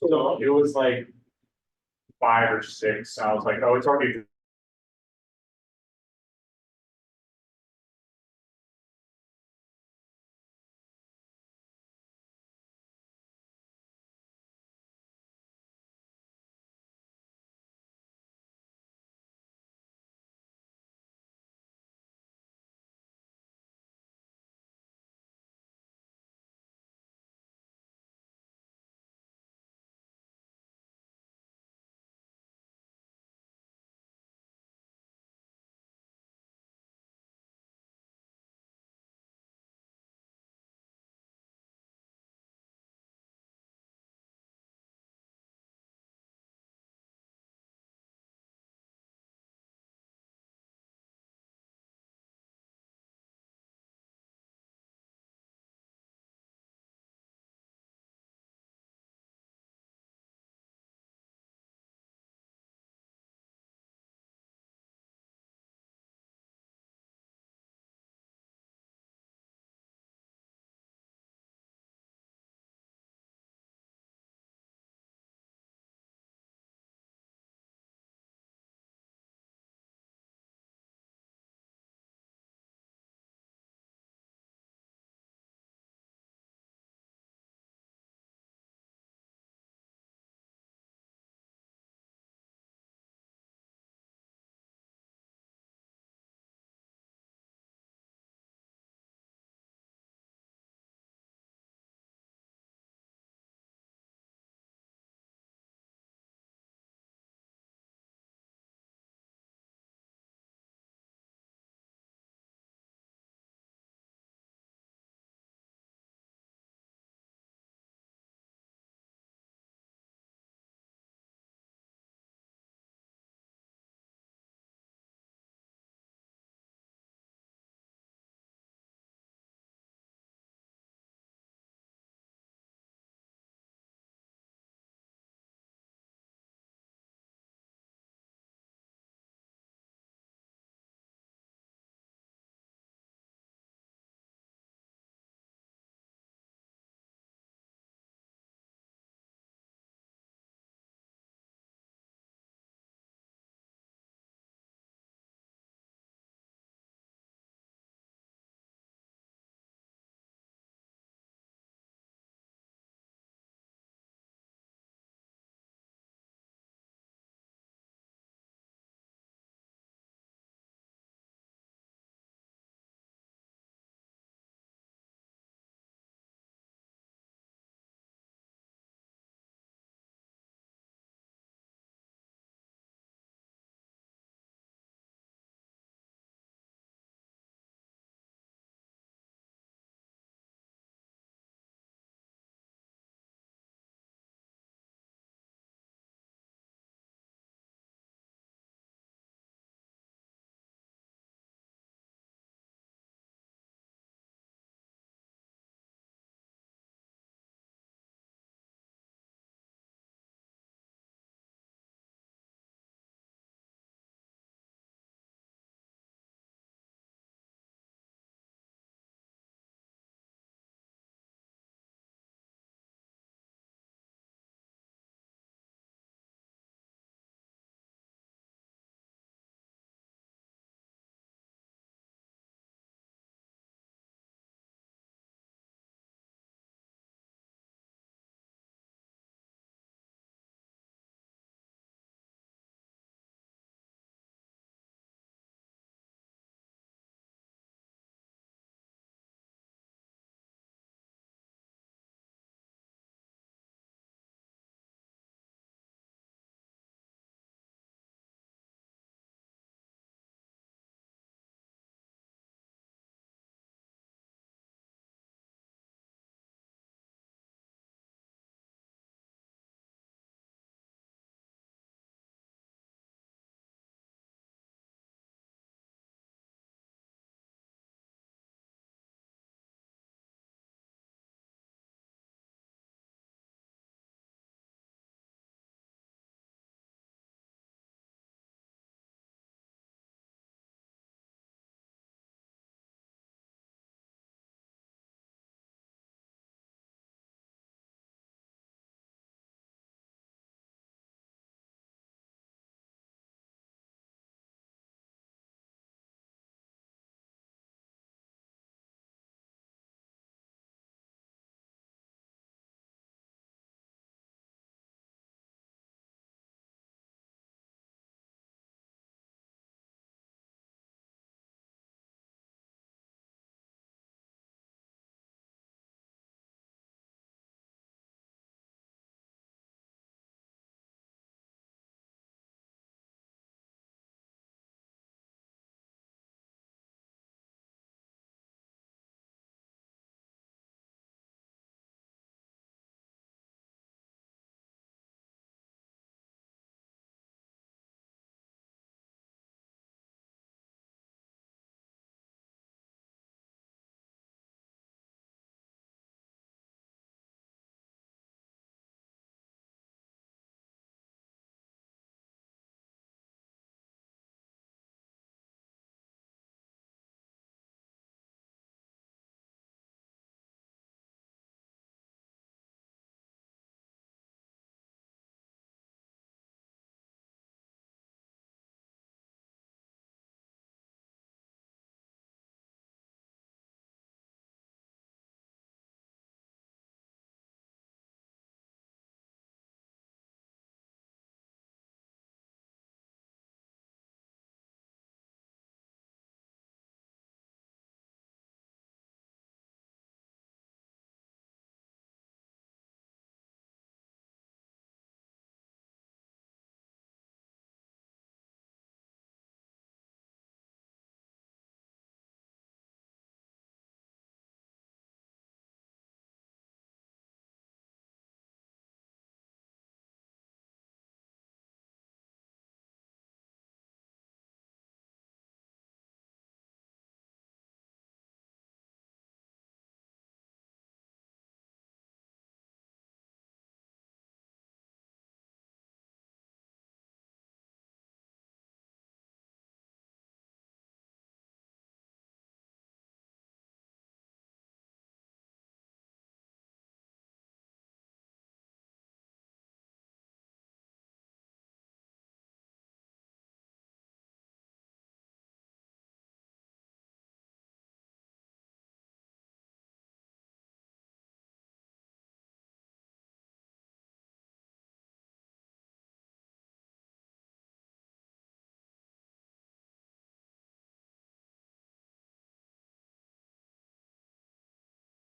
So it was like 5 or 6. I was like, oh, it's already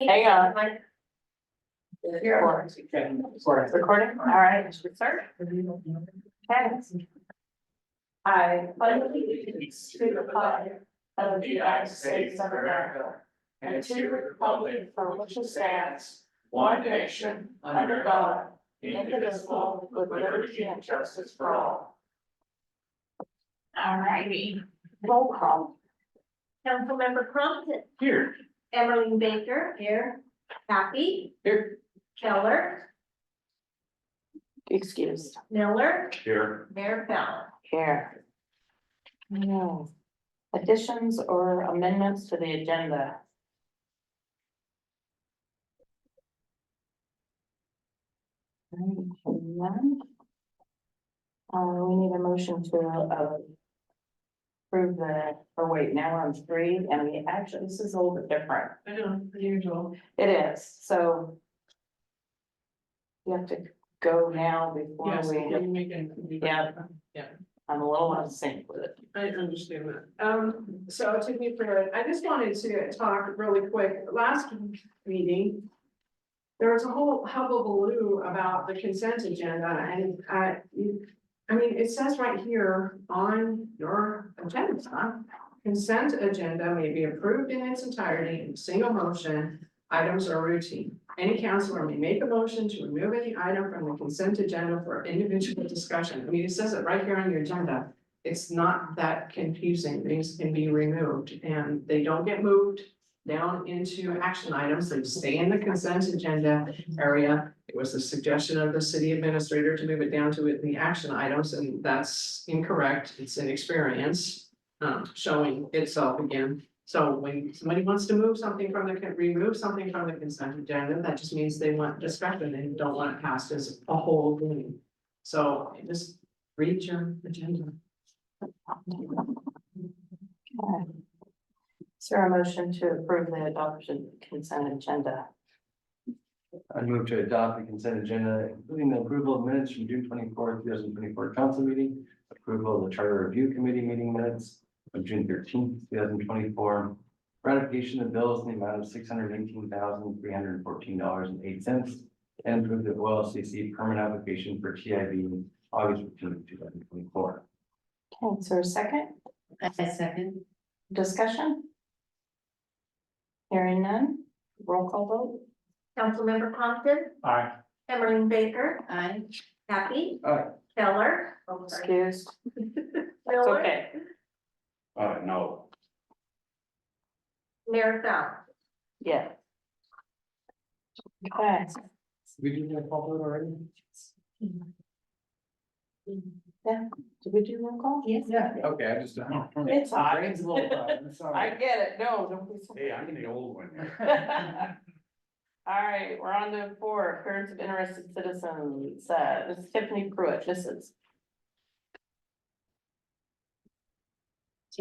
Hang on. Recording, all right, should we start? Okay. I pledge allegiance to the flag of the United States of America and to the republic for which it stands, one nation, under God, indivisible, with liberty and justice for all. All righty, roll call. Councilmember Compton, Here. Emmeline Baker. Here. Happy. Here. Keller, Excused. Miller, Here. Mayor Fallon. Here. No. Additions or amendments to the agenda? None. We need a motion to approve or wait, now we're on 3, and we actually, this is a little bit different. I know, usual. It is, so. You have to go now before Yes, we, can you make it? Yeah. Yeah, I'm a little out of sync with it. I understand that. So to be fair, I just wanted to talk really quick. Last meeting, there was a whole hullabaloo about the consent agenda, and I mean, it says right here on your agenda, consent agenda may be approved in its entirety in a single motion. Items are routine. Any councilor may make a motion to remove any item from the consent agenda for individual discussion. I mean, it says it right here on your agenda. It's not that confusing. Things can be removed and they don't get moved down into action items. They stay in the consent agenda area. It was a suggestion of the city administrator to move it down to the action items, and that's incorrect. It's inexperience showing itself again. So when somebody wants to remove something from the consent agenda, that just means they want discussion and don't want it passed as a whole thing. So just read your agenda. Okay. Is there a motion to approve the adoption consent agenda? I move to adopt the consent agenda, including the approval of minutes from June 24th, 2024 council meeting, approval of the charter review committee meeting minutes of June 13th, 2024, ratification of bills in the amount of $618,314.08, and approve the OLCC permanent application for TIV August 15th, 2024. Okay, is there a second? I second. Discussion? Hearing none, roll call vote? Councilmember Compton, Aye. Emmeline Baker. Aye. Happy. Aye. Keller. Excused. It's Miller. okay. No. Mayor Fallon. Yeah. Okay. We do that public already? Yeah, did we do roll call? Yes. Yeah. Okay, I just. It's hot. Brain's a little tired, I'm sorry. I get it, no, don't be so. Hey, I'm the old one here. All right, we're on to 4, appearance of interested citizens, this is Tiffany Pruitt, this is.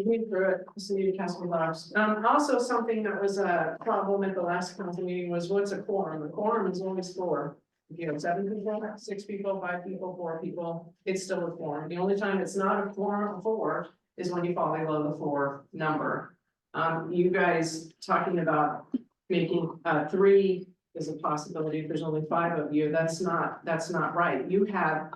Read through it, city council logs. Also something that was a problem at the last council meeting was what's a quorum? A quorum is always 4. If you have 7 people, 6 people, 5 people, 4 people, it's still a quorum. The only time it's not a quorum of 4 is when you fall below the 4 number. You guys talking about making 3 is a possibility if there's only 5 of you. That's not right. You have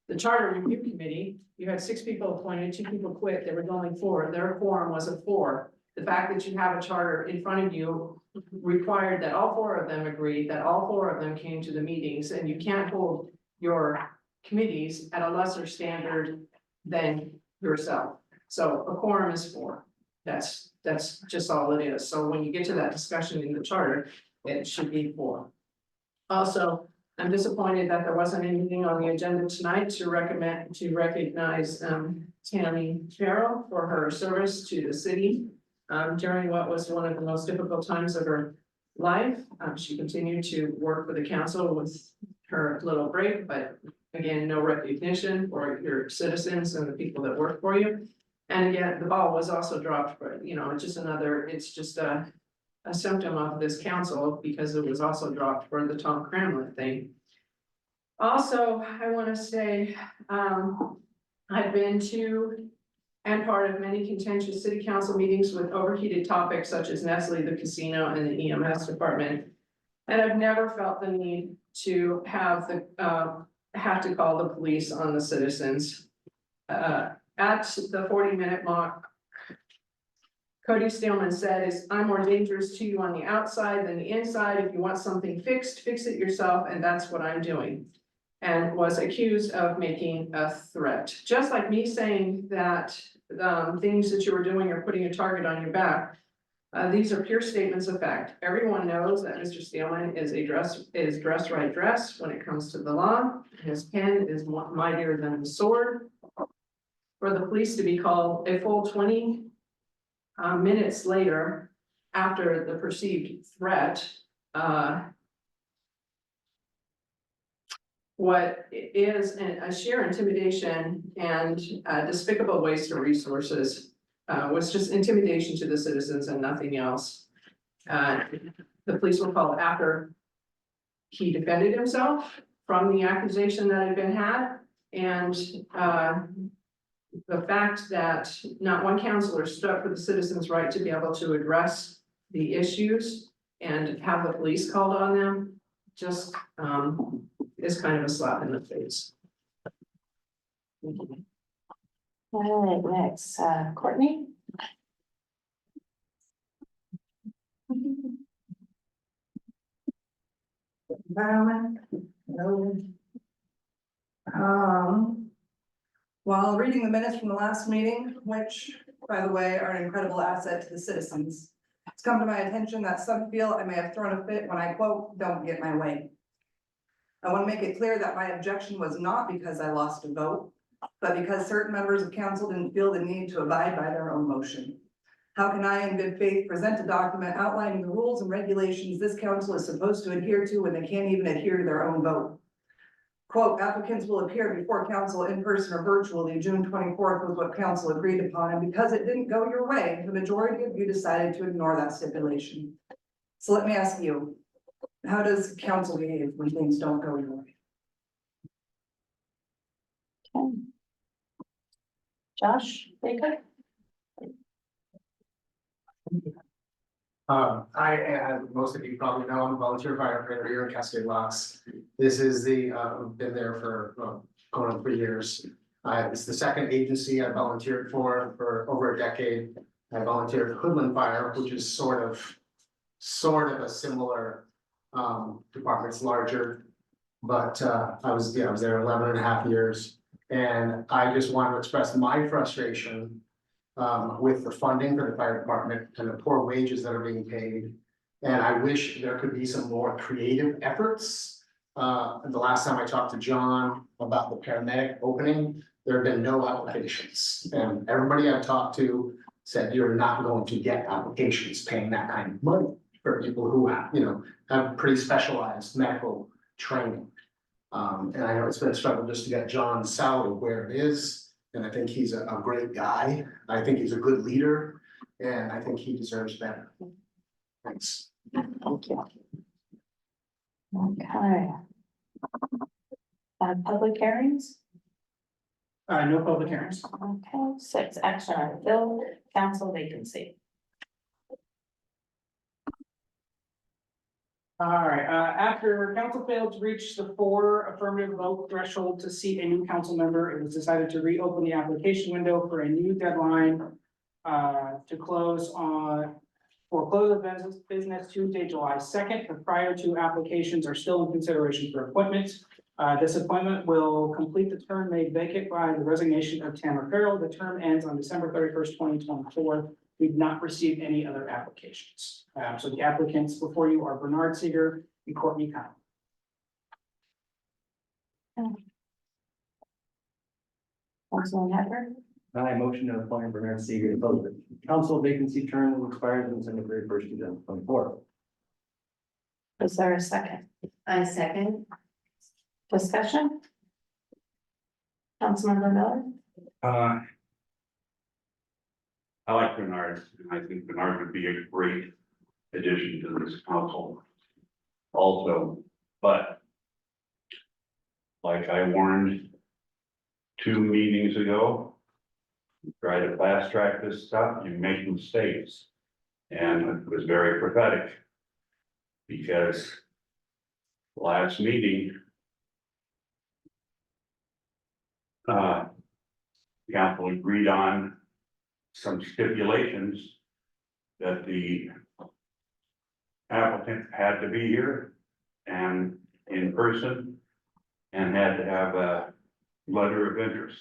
the charter review committee. You had 6 people appointed, 2 people quit, there was only 4, their quorum was a 4. The fact that you have a charter in front of you required that all 4 of them agreed, that all 4 of them came to the meetings, and you can't hold your committees at a lesser standard than yourself. So a quorum is 4, that's just all it is. So when you get to that discussion in the charter, it should be 4. Also, I'm disappointed that there wasn't anything on the agenda tonight to recognize Tammy Farrell for her service to the city during what was one of the most difficult times of her life. She continued to work for the council with her little break, but again, no recognition for your citizens and the people that work for you. And again, the ball was also dropped for, it's just a symptom of this council because it was also dropped for the Tom Cramlett thing. Also, I want to say, I've been to and part of many contentious city council meetings with overheated topics such as Nestle, the casino, and the EMS department. And I've never felt the need to have to call the police on the citizens. At the 40-minute mark, Cody Steelman said, I'm more dangerous to you on the outside than the inside. If you want something fixed, fix it yourself, and that's what I'm doing. And was accused of making a threat. Just like me saying that things that you were doing are putting a target on your back. These are pure statements of fact. Everyone knows that Mr. Steelman is dress right dress when it comes to the law. His pen is mightier than the sword. For the police to be called a full 20 minutes later after the perceived threat, what is a sheer intimidation and despicable waste of resources was just intimidation to the citizens and nothing else. The police were called after he defended himself from the accusation that had been had, and the fact that not one councilor stood up for the citizens' right to be able to address the issues and have the police called on them just is kind of a slap in the face. All right, next, Courtney. Environment, no. While reading the minutes from the last meeting, which, by the way, are an incredible asset to the citizens, it's come to my attention that some feel I may have thrown a fit when I quote, "Don't get my way." I want to make it clear that my objection was not because I lost a vote, but because certain members of council didn't feel the need to abide by their own motion. How can I, in good faith, present a document outlining the rules and regulations this council is supposed to adhere to when they can't even adhere to their own vote? Quote, applicants will appear before council in person or virtually. June 24th was what council agreed upon, and because it didn't go your way, the majority of you decided to ignore that stipulation. So let me ask you, how does council behave when things don't go your way? Okay. Josh Baker. As most of you probably know, I'm a volunteer firefighter here in Cascade Locks. This is been there for going on 3 years. It's the second agency I volunteered for over a decade. I volunteered for Hoodland Fire, which is sort of a similar department's larger. But I was there 11 and a half years. And I just want to express my frustration with the funding for the fire department and the poor wages that are being paid. And I wish there could be some more creative efforts. The last time I talked to John about the paramedic opening, there have been no applications. And everybody I've talked to said, you're not going to get applications paying that kind of money for people who have pretty specialized medical training. And I know it's been a struggle just to get John's salary where it is. And I think he's a great guy. I think he's a good leader, and I think he deserves better. Thanks. Thank you. Okay. Public hearings? No public hearings. Okay, 6, action on bill, council vacancy. All right, after council failed to reach the 4 affirmative vote threshold to seat a new council member, it was decided to reopen the application window for a new deadline to close of business Tuesday, July 2nd. The prior 2 applications are still in consideration for appointment. This appointment will complete the term made vacant by the resignation of Tamara Farrell. The term ends on December 31st, 2024. We've not received any other applications. So the applicants before you are Bernard Seeger and Courtney Kyle. Councilman Hepburn. I motion to appoint Bernard Seeger to fill the council vacancy term that expires on December 31st, 2024. Is there a second? I second. Discussion? Councilmember Miller? I like Bernard, and I think Bernard would be a great addition to this council also, but like I warned 2 meetings ago, try to fast track this stuff, you make mistakes. And it was very prophetic. Because last meeting, council agreed on some stipulations that the applicant had to be here and in person and had to have a letter of interest.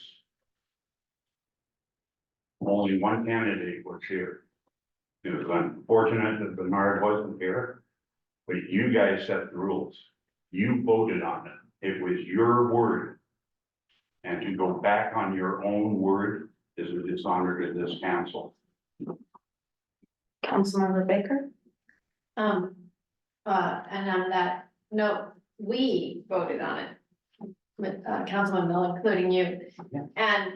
Only one candidate was here. It was unfortunate that Bernard wasn't here, but you guys set the rules. You voted on it. It was your word. And to go back on your own word is a dishonor to this council. Councilmember Baker? And on that note, we voted on it. With, Councilman Miller, including you. Yeah. And,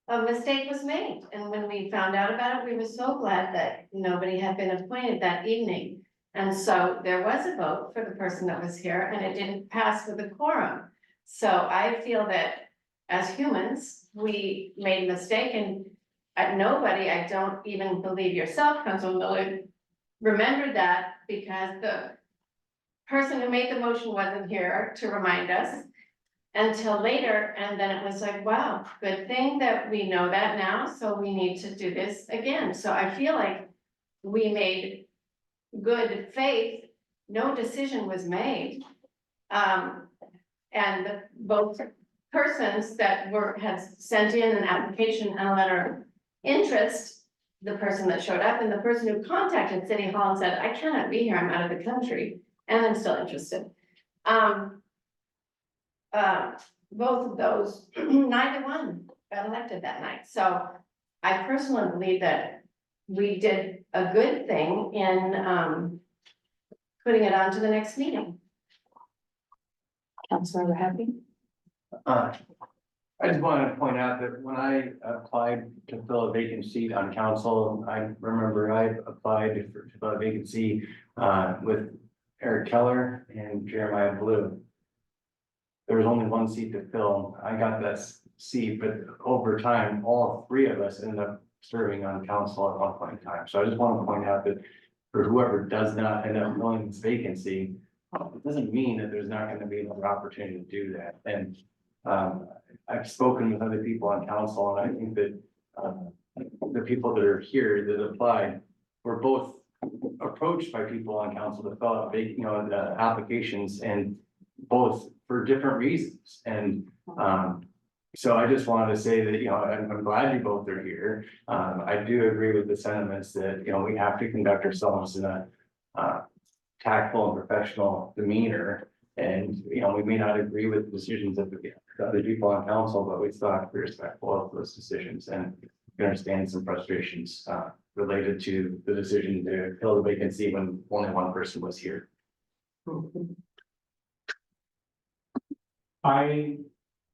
a mistake was made, and when we found out about it, we were so glad that nobody had been appointed that evening. And so there was a vote for the person that was here, and it didn't pass with a quorum. So I feel that as humans, we made a mistake, and nobody, I don't even believe yourself, Councilman Miller, remembered that because the person who made the motion wasn't here to remind us until later, and then it was like, wow, good thing that we know that now, so we need to do this again. So I feel like we made good faith, no decision was made. And both persons that had sent in an application and a letter of interest, the person that showed up and the person who contacted City Hall and said, I cannot be here, I'm out of the country, and I'm still interested. Both of those, neither one got elected that night. So I personally believe that we did a good thing in putting it on to the next meeting. Councilmember Happy? I just wanted to point out that when I applied to fill a vacant seat on council, I remember I applied to fill a vacancy with Eric Keller and Jeremiah Blue. There was only one seat to fill. I got that seat, but over time, all three of us ended up serving on council at one point in time. So I just want to point out that for whoever does not end up filling this vacancy, it doesn't mean that there's not going to be another opportunity to do that. And I've spoken with other people on council, and I think that the people that are here that applied were both approached by people on council to fill out the applications, and both for different reasons. And so I just wanted to say that, I'm glad you both are here. I do agree with the sentiments that, we have to conduct ourselves in a tactful and professional demeanor. And, we may not agree with decisions of the other people on council, but we still have to be respectful of those decisions and understand some frustrations related to the decision to fill the vacancy when only one person was here. I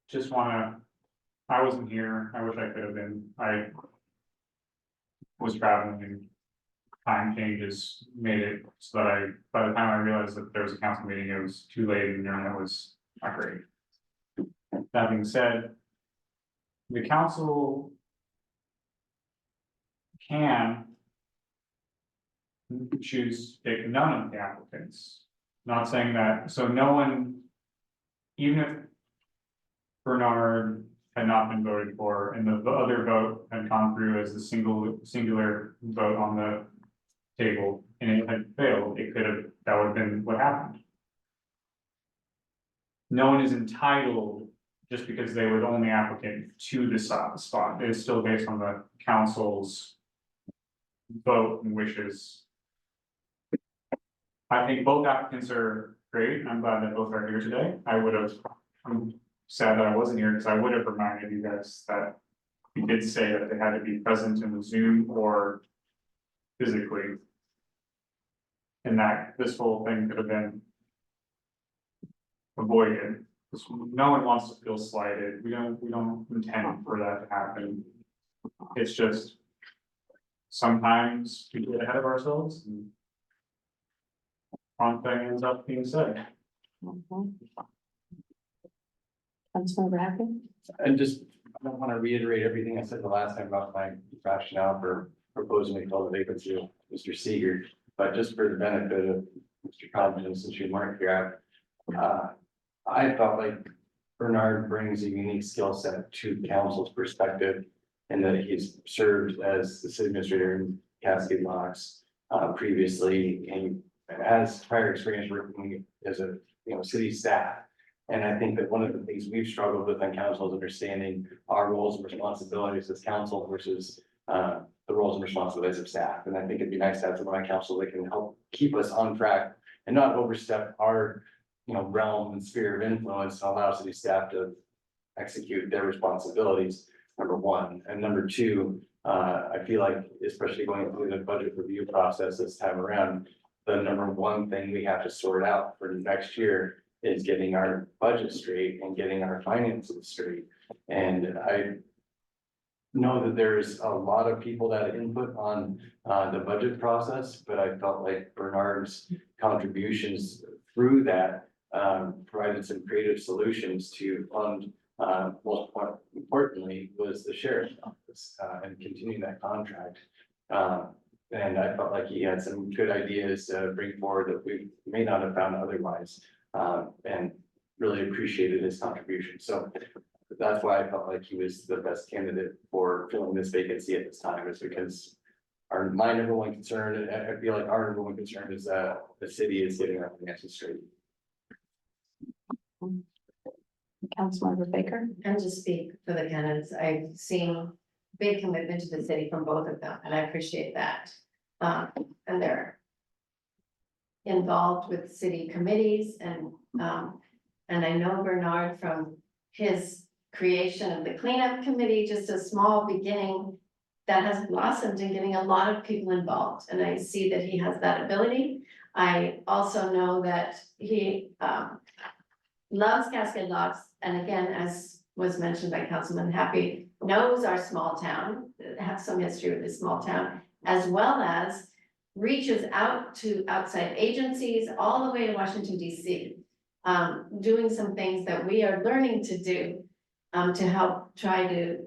just I wasn't here, I wish I could have been, I was traveling and time changes made it so that by the time I realized that there was a council meeting, it was too late and it was not great. That being said, the council can choose to pick none of the applicants. Not saying that, so no one, even if Bernard had not been voted for and the other vote had gone through as the singular vote on the table and it had failed, that would have been what happened. No one is entitled just because they were the only applicant to the spot. It is still based on the council's vote and wishes. I think both applicants are great. I'm glad that both are here today. I'm sad that I wasn't here because I would have reminded you guys that we did say that they had to be present in the Zoom or physically. And that this whole thing could have been avoided. No one wants to feel slighted. We don't intend for that to happen. It's just sometimes we get ahead of ourselves and wrong thing ends up being said. Councilmember Happy? And just don't want to reiterate everything I said the last time about my rationale for proposing to fill the vacancy of Mr. Seeger, but just for the benefit of Mr. Collins, since you weren't here, I felt like Bernard brings a unique skill set to council's perspective, and that he's served as the city administrator in Cascade Locks previously, and has prior experience working as a city staff. And I think that one of the things we've struggled with on council is understanding our roles and responsibilities as council versus the roles and responsibilities of staff. And I think it'd be nice to have someone on council that can help keep us on track and not overstep our realm and sphere of influence, and allow city staff to execute their responsibilities, number one. And number two, I feel like, especially going through the budget review process this time around, the number one thing we have to sort out for next year is getting our budget straight and getting our finances straight. And I know that there's a lot of people that input on the budget process, but I felt like Bernard's contributions through that provided some creative solutions to fund, most importantly, was the sheriff's office and continue that contract. And I felt like he had some good ideas to bring forward that we may not have found otherwise, and really appreciated his contribution. So that's why I felt like he was the best candidate for filling this vacancy at this time, is because my number one concern, and I feel like our number one concern, is that the city is getting our finances straight. Councilmember Baker. And to speak for the candidates, I've seen big commitment to the city from both of them, and I appreciate that. And they're involved with city committees, and I know Bernard from his creation of the cleanup committee, just a small beginning that has blossomed in getting a lot of people involved, and I see that he has that ability. I also know that he loves Cascade Locks, and again, as was mentioned by Councilman Happy, knows our small town, have some history with this small town, as well as reaches out to outside agencies all the way to Washington, DC. Doing some things that we are learning to do to help try to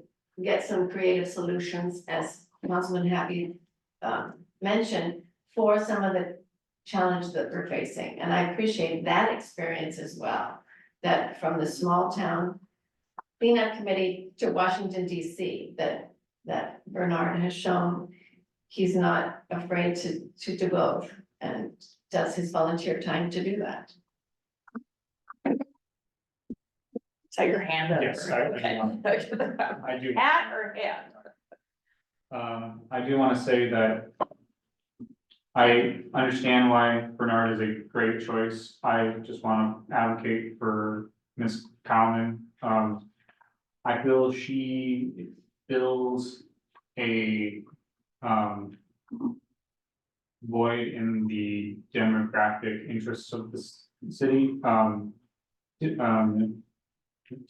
get some creative solutions, as Councilman Happy mentioned, for some of the challenge that we're facing. And I appreciate that experience as well, that from the small town cleanup committee to Washington, DC, that Bernard has shown he's not afraid to do both, and does his volunteer time to do that. So your hand up. Yes, I do. Hat or hand? I do want to say that I understand why Bernard is a great choice. I just want to advocate for Ms. Cowman. I feel she fills a void in the demographic interests of the city.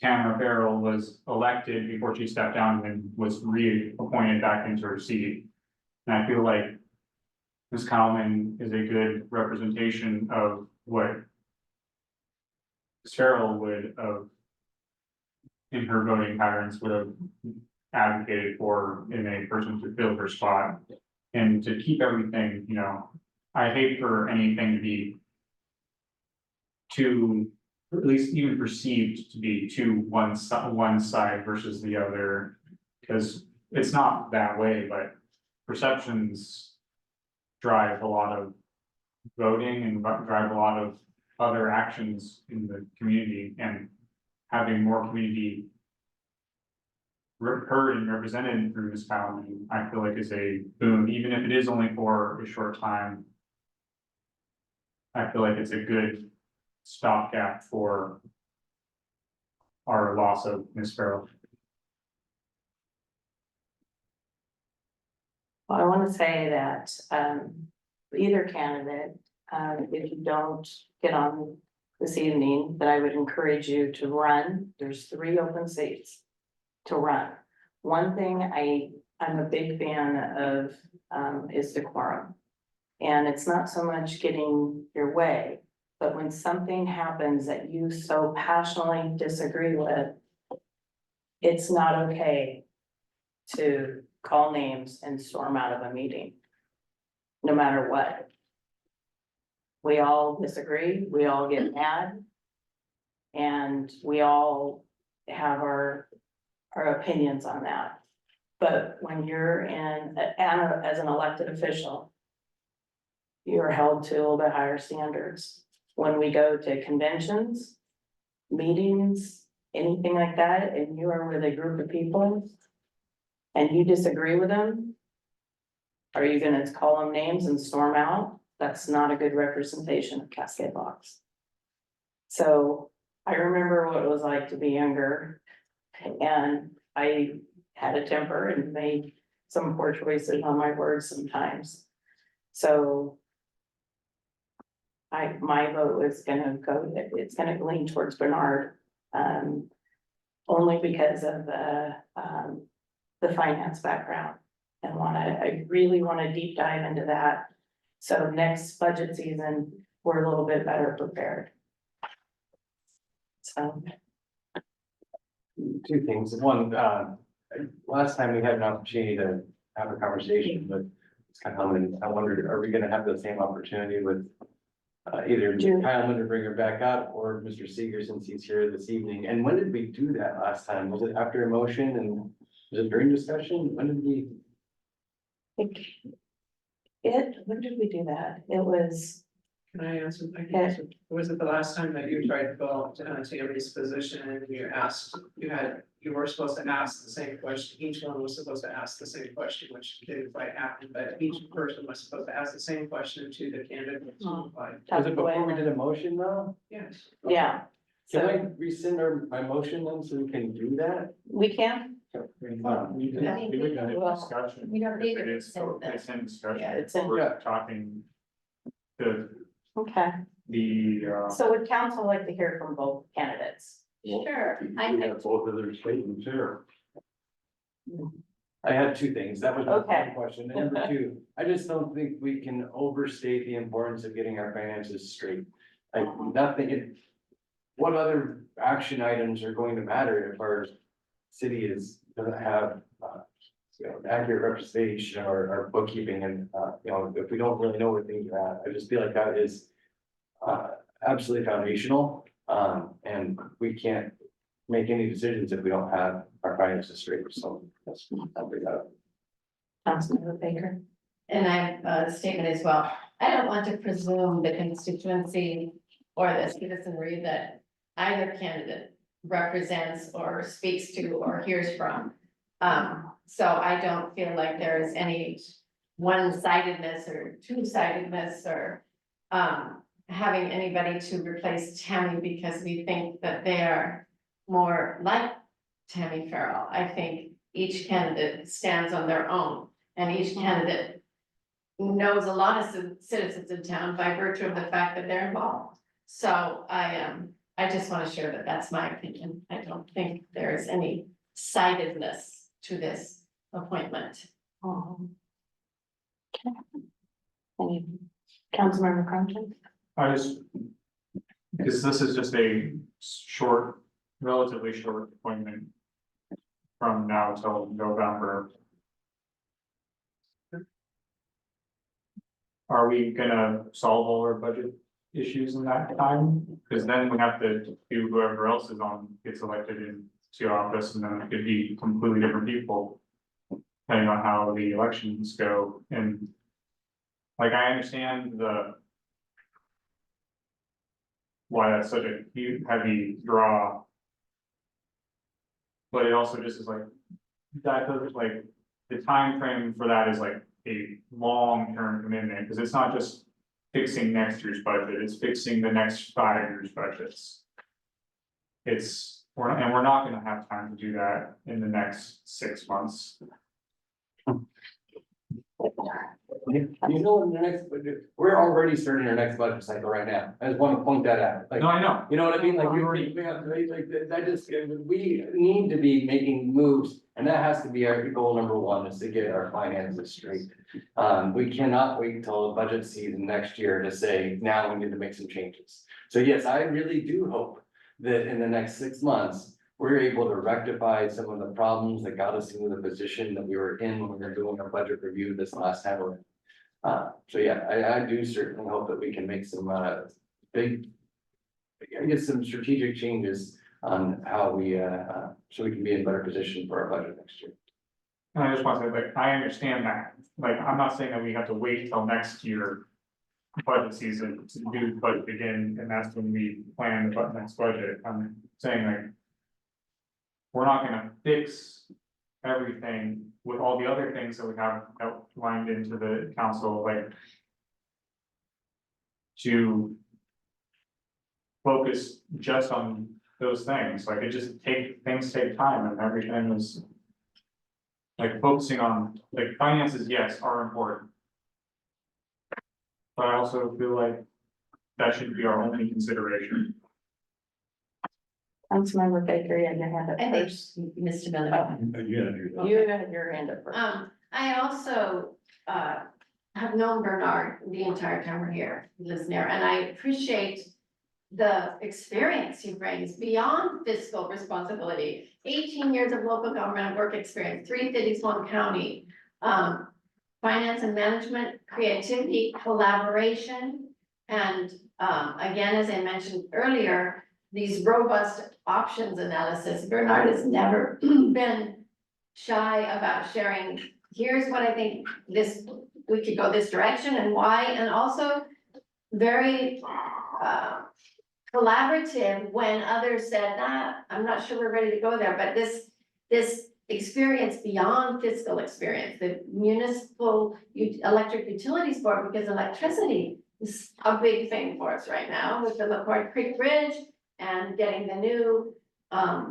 Tamara Farrell was elected before she stepped down and was reappointed back into her seat. And I feel like Ms. Cowman is a good representation of what Ms. Farrell would have, in her voting patterns, would have advocated for in a person to fill her spot. And to keep everything, I hate for anything to be too, or at least even perceived to be to one side versus the other, because it's not that way, but perceptions drive a lot of voting and drive a lot of other actions in the community, and having more community heard and represented through this Cowman, I feel like is a boon, even if it is only for a short time. I feel like it's a good stopgap for our loss of Ms. Farrell. Well, I want to say that either candidate, if you don't get on this evening, that I would encourage you to run. There's 3 open seats to run. One thing I'm a big fan of is decorum. And it's not so much getting your way, but when something happens that you so passionately disagree with, it's not okay to call names and storm out of a meeting. No matter what. We all disagree, we all get mad. And we all have our opinions on that. But when you're as an elected official, you're held to a little bit higher standards. When we go to conventions, meetings, anything like that, and you are with a group of people and you disagree with them, are you gonna call them names and storm out? That's not a good representation of Cascade Locks. So I remember what it was like to be younger, and I had a temper and made some poor choices on my words sometimes. So my vote is gonna go, it's gonna lean towards Bernard, only because of the finance background. And I really wanna deep dive into that. So next budget season, we're a little bit better prepared. So. Two things. One, last time we had an opportunity to have a conversation with Kyle, and I wondered, are we gonna have the same opportunity with either Kyle to bring her back up or Mr. Seeger since he's here this evening? And when did we do that last time? Was it after a motion and was it during discussion? When did we? When did we do that? It was, Can I answer? Was it the last time that you tried to go up to Tammy's position and you asked, you were supposed to ask the same question, each one was supposed to ask the same question, which didn't quite happen, but each person was supposed to ask the same question to the candidate. Was it before we did a motion though? Yes. yeah. Can I So rescind my motion then so we can do that? we can, We did I mean, a well, discussion. we don't need If to it is, so rescind it's in discussion. Yeah, it's in- We're talking okay. the So would council like to hear from both candidates? Sure, We have both of their statements here. I had two things. That was my Okay. one question. And number two, I just don't think we can overstate the importance of getting our finances straight. Like nothing, what other action items are going to matter if our city doesn't have, accurate representation or bookkeeping and, if we don't really know where things are at, I just feel like that is absolutely foundational. And we can't make any decisions if we don't have our finances straight. So that's, I'll bring that up. Councilmember Baker. and I have a statement as well. I don't want to presume the constituency or the citizenry that either candidate represents or speaks to or hears from. So I don't feel like there is any one-sidedness or two-sidedness or having anybody to replace Tammy because we think that they are more like Tammy Farrell. I think each candidate stands on their own and each candidate knows a lot of citizens in town by virtue of the fact that they're involved. So I just want to share that that's my opinion. I don't think there is any sidedness to this appointment. Any Councilmember Crumpton? I just, because this is just a short, relatively short appointment from now till November. Are we gonna solve all our budget issues in that time? Because then we have to do whoever else is gets elected into office, and then it could be completely different people. Depending on how the elections go, and like, I understand why that's such a huge, heavy draw. But it also just is like, that doesn't, like, the time frame for that is like a long-term commitment, because it's not just fixing next year's budget, it's fixing the next 5 years' budgets. We're not gonna have time to do that in the next 6 months. You know, in the next budget, we're already starting our next budget cycle right now. I just want to point that out. Like, No, I know. you know what I mean? Like, we have, like, that just, we need to be making moves. And that has to be our goal number one, is to get our finances straight. We cannot wait till the budget season next year to say, now we need to make some changes. So yes, I really do hope that in the next 6 months, we were able to rectify some of the problems that got us into the position that we were in when we were doing a budget review this last time around. So yeah, I do certainly hope that we can make some, big, I guess, some strategic changes on how we, so we can be in a better position for our budget next year. And I just want to say, like, I understand that, like, I'm not saying that we have to wait till next year. Budget season to do the budget again, and that's when we plan the next budget, I'm saying like. We're not gonna fix everything with all the other things that we have outlined into the council, like. To. Focus just on those things, like things take time and everything is. Like focusing on, like finances, yes, are important. But I also feel like that should be our only consideration. Councilmember Baker, you had your hand up I think first. Mr. Miller. Yeah. You had your hand up first. I also, have known Bernard the entire time we're here, he lives near, and I appreciate the experience he brings beyond fiscal responsibility. 18 years of local government work experience, 3 cities, 1 county, finance and management, creativity, collaboration. And, again, as I mentioned earlier, these robust options analysis, Bernard has never been shy about sharing, here's what I think we could go this direction and why, and also very collaborative when others said, nah, I'm not sure we're ready to go there, but this experience beyond fiscal experience, the municipal electric utilities board, because electricity is a big thing for us right now with the LaPorte Creek Bridge and getting the new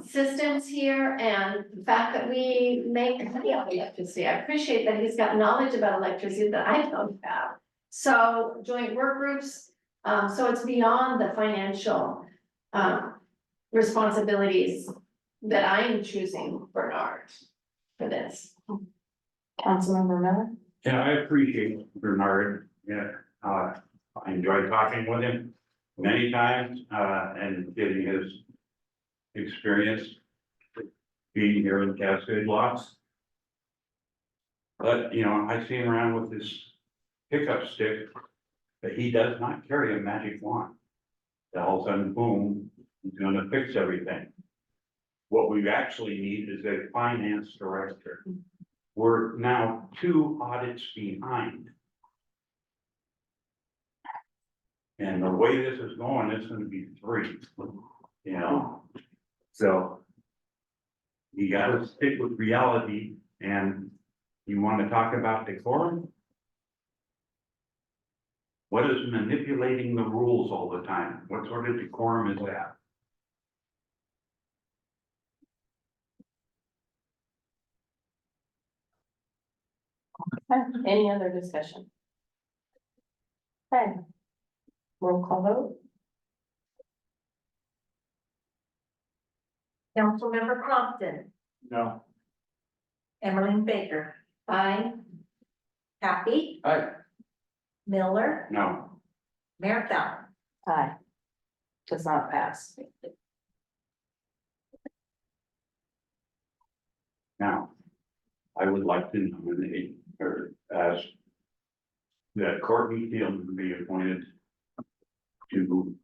systems here, and the fact that we make money off electricity. I appreciate that he's got knowledge about electricity that I don't have. So joint work groups, so it's beyond the financial responsibilities that I'm choosing Bernard for this. Councilmember Miller? Yeah, I appreciate Bernard, yeah, I enjoyed talking with him many times, and getting his experience being here in Cascade lots. But, you know, I see him around with this pickup stick, but he does not carry a magic wand. That all of a sudden, boom, he's gonna fix everything. What we actually need is a finance director. We're now 2 audits behind. And the way this is going, it's gonna be 3, you know, so. You gotta stick with reality, and you wanna talk about decorum? What is manipulating the rules all the time? What sort of decorum is that? Okay, any other discussion? Okay. Roll call vote. Councilmember Compton, No, Emmeline Baker, Aye. Happy, Aye. Miller, No, Mayor Fallon. Aye. Does not pass. now, I would like to nominate or ask that Courtney Field be appointed to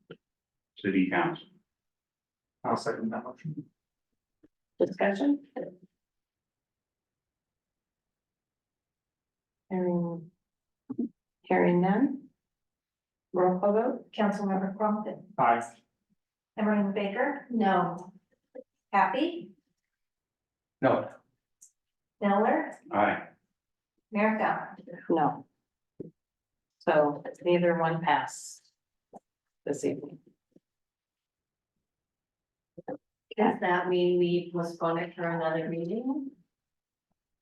city council. I'll second that motion. Discussion? Hearing none. Roll call vote. Councilmember Compton, Aye. Emmeline Baker, No. Happy, No, Miller, Aye. Mayor Fallon. No. So neither one passed this evening. Does that mean we postpone it for another meeting?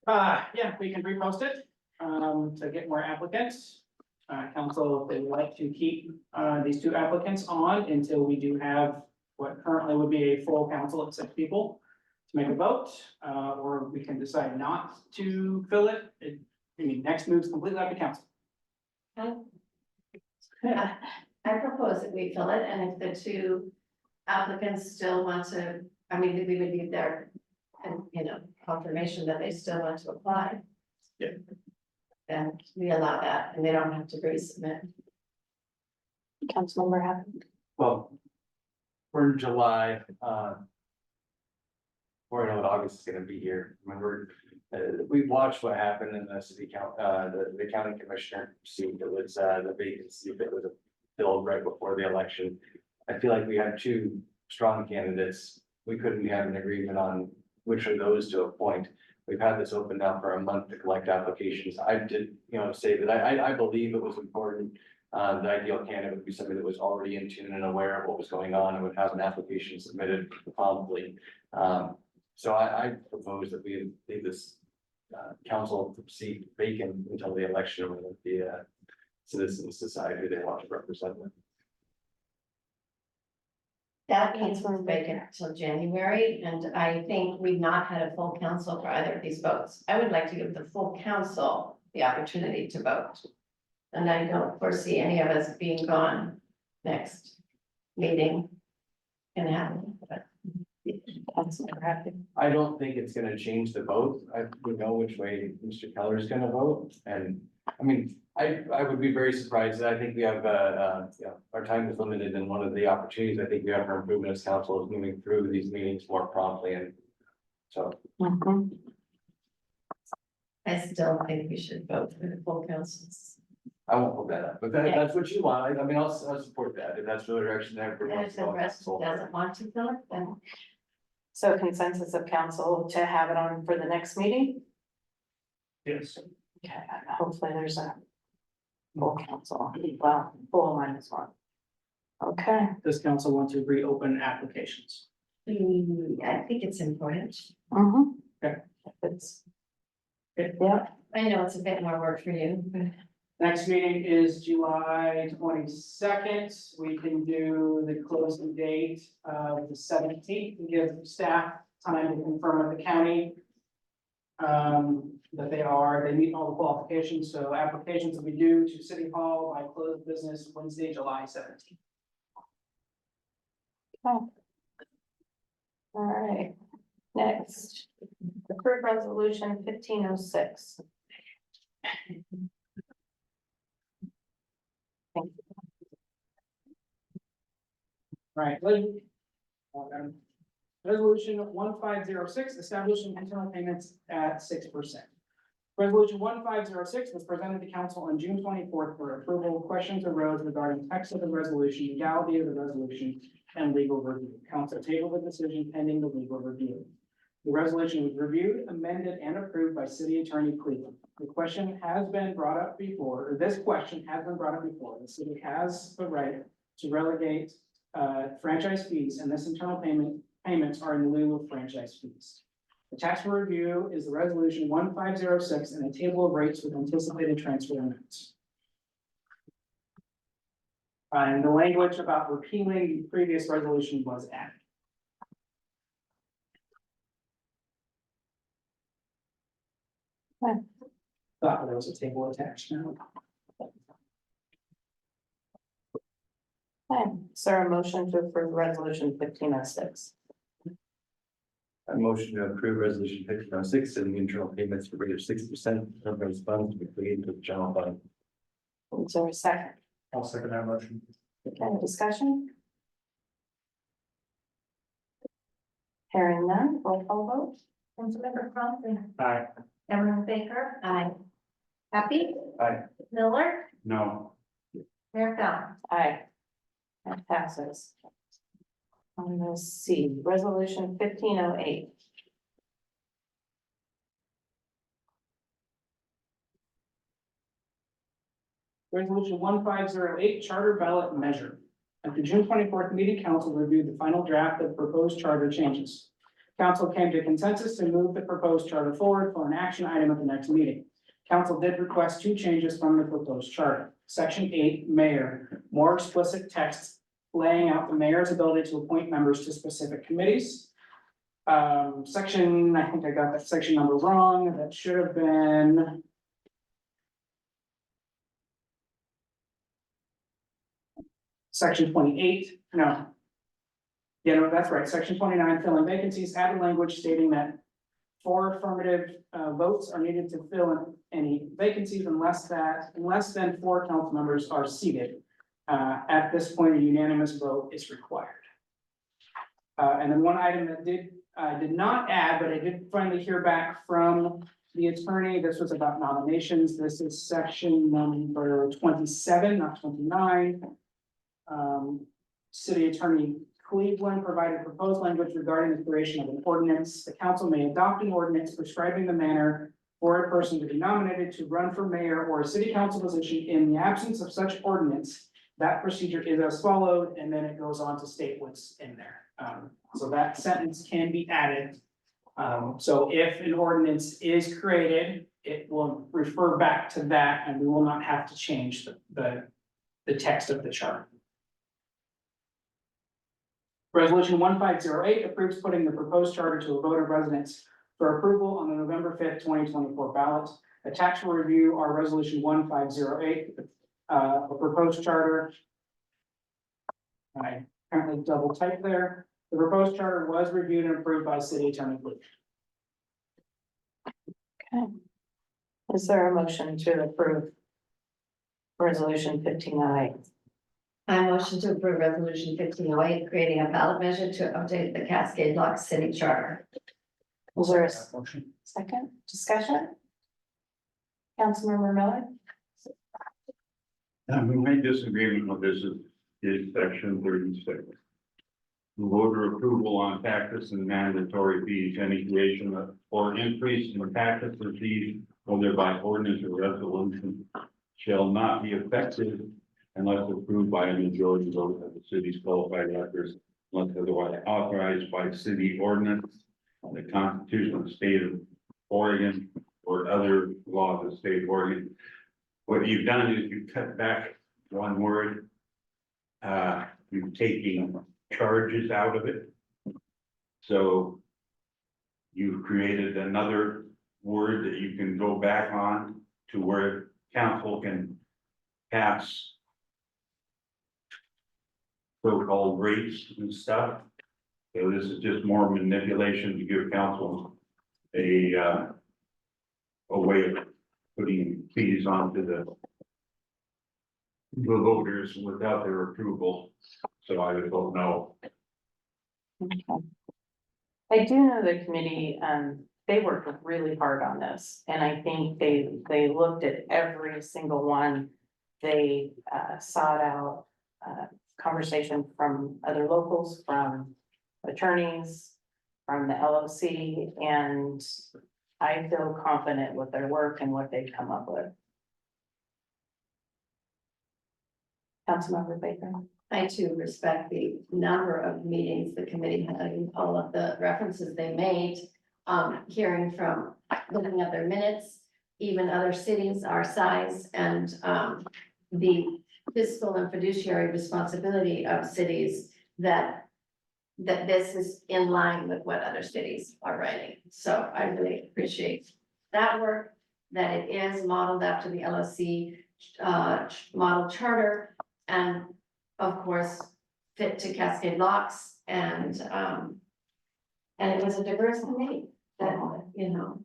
Yeah, we can repost it, to get more applicants. Council, if they would like to keep, these 2 applicants on until we do have what currently would be a full council of 6 people to make a vote, or we can decide not to fill it. Next move's completely up to council. I propose that we fill it, and if the 2 applicants still want to I mean, we would need their, and, confirmation that they still want to apply. Yeah. And we allow that, and they don't have to resubmit. Councilmember Happy. Well, we're in July, or I know that August is gonna be here, remember, we watched what happened in the city the county commissioner seat, it was, the vacancy that was filled right before the election. I feel like we had two strong candidates, we couldn't have an agreement on which of those to appoint. We've had this open now for a month to collect applications, I did, say that I believe it was important. The ideal candidate would be somebody that was already in tune and aware of what was going on and would have an application submitted promptly. So I propose that we leave this council seat vacant until the election when the citizens decide who they want to represent them. That council is vacant until January, and I think we've not had a full council for either of these votes. I would like to give the full council the opportunity to vote. And I don't foresee any of us being gone next meeting can happen, but. Councilmember Happy. I don't think it's gonna change the vote. We know which way Mr. Keller is gonna vote. And I mean, I would be very surprised. I think we have, our time is limited and one of the opportunities I think we have for improvement as council is moving through these meetings more promptly and so. I still think we should vote for the full councils. I won't hold that up, but that's what you want. I mean, I'll support that. If that's the direction that everybody And wants if to the go. rest doesn't want to fill it, then So consensus of council to have it on for the next meeting? Yes. Okay, hopefully there's a full council, well, full minus one. Okay. Does council want to reopen applications? I think it's important. Okay. It's. Okay. Yeah, I know it's a bit more work for you, but Next meeting is July 22nd. We can do the closing date of the 17th and give staff time to confirm with the county. That they meet all the qualifications, so applications will be due to City Hall by close of business Wednesday, July 17th. all right. Next, approved resolution 1506. Right. Resolution 1506, establishing internal payments at 6%. Resolution 1506 was presented to council on June 24th for approval. Questions arose regarding text of the resolution, legality of the resolution, and legal review. Council tabled the decision pending the legal review. The resolution was reviewed, amended, and approved by City Attorney Cleveland. The question has been brought up before, or this question has been brought up before. The city has the right to relegate franchise fees, and this internal payments are in lieu of franchise fees. Attached for review is the resolution 1506 and a table of rates with anticipated transfer amounts. And the language about repealing the previous resolution was added. Thought there was a table attached now. Okay, is there a motion to approve resolution 1506? I motion to approve resolution 1506 and the internal payments for rate of 6% of government's funds to be paid to the general fund. Is there a second? I'll second that motion. Okay, discussion? Hearing none, roll call vote. Councilmember Conklin. Aye. Emerald Baker. I, Happy. Aye. Miller. No, Mayor Fallon. Aye. That passes. Let's see, resolution 1508. Resolution 1508, charter ballot measure. At the June 24th meeting, council reviewed the final draft of proposed charter changes. Council came to consensus to move the proposed charter forward for an action item at the next meeting. Council did request two changes from the proposed charter. Section 8, mayor, more explicit text laying out the mayor's ability to appoint members to specific committees. Section, I think I got that section number wrong. That should have been Section 28, no. Yeah, no, that's right. Section 29, filling vacancies, added language stating that 4 affirmative votes are needed to fill in any vacancies unless then 4 council members are seated. At this point, a unanimous vote is required. And then one item that did not add, but I did finally hear back from the attorney. This was about nominations. This is section number 27, not 29. City Attorney Cleveland provided proposed language regarding the creation of an ordinance. The council may adopt an ordinance prescribing the manner for a person to be nominated to run for mayor or a city council position. In the absence of such ordinance, that procedure is as followed, and then it goes on to state what's in there. So that sentence can be added. So if an ordinance is created, it will refer back to that, and we will not have to change the text of the chart. Resolution 1508 approves putting the proposed charter to a vote of residents for approval on the November 5th, 2024 ballot. Attached for review are resolution 1508, a proposed charter. I apparently double typed there. The proposed charter was reviewed and approved by City Attorney Cleveland. Okay. Is there a motion to approve resolution 1508? I motion to approve resolution 1508, creating a ballot measure to update the Cascade Locks City Charter. Is there a Motion. second discussion? Councilmember Miller? My disagreement with this is section 36. Voter approval on taxes and mandatory fees, any creation of or increase in taxes or fees, whether by ordinance or resolution, shall not be effective unless approved by a majority vote of the city's qualified electors, unless otherwise authorized by city ordinance, the Constitution of the state of Oregon, or other laws of the state of Oregon. What you've done is you've cut back one word. You're taking charges out of it. So you've created another word that you can go back on to where council can pass so-called rates and stuff. So this is just more manipulation to give council a way of putting fees onto the voters without their approval. So I would vote no. Okay. I do know the committee, they worked really hard on this, and I think they looked at every single one. They sought out conversation from other locals, from attorneys, from the LOC, and I feel confident with their work and what they've come up with. Councilmember Baker? I too respect the number of meetings the committee had, and all of the references they made, hearing from, looking at their minutes, even other cities our size, and the fiscal and fiduciary responsibility of cities that this is in line with what other cities are writing. So I really appreciate that work, that it is modeled after the LOC model charter, and of course, fit to Cascade Locks, and it was a diverse committee that, you know.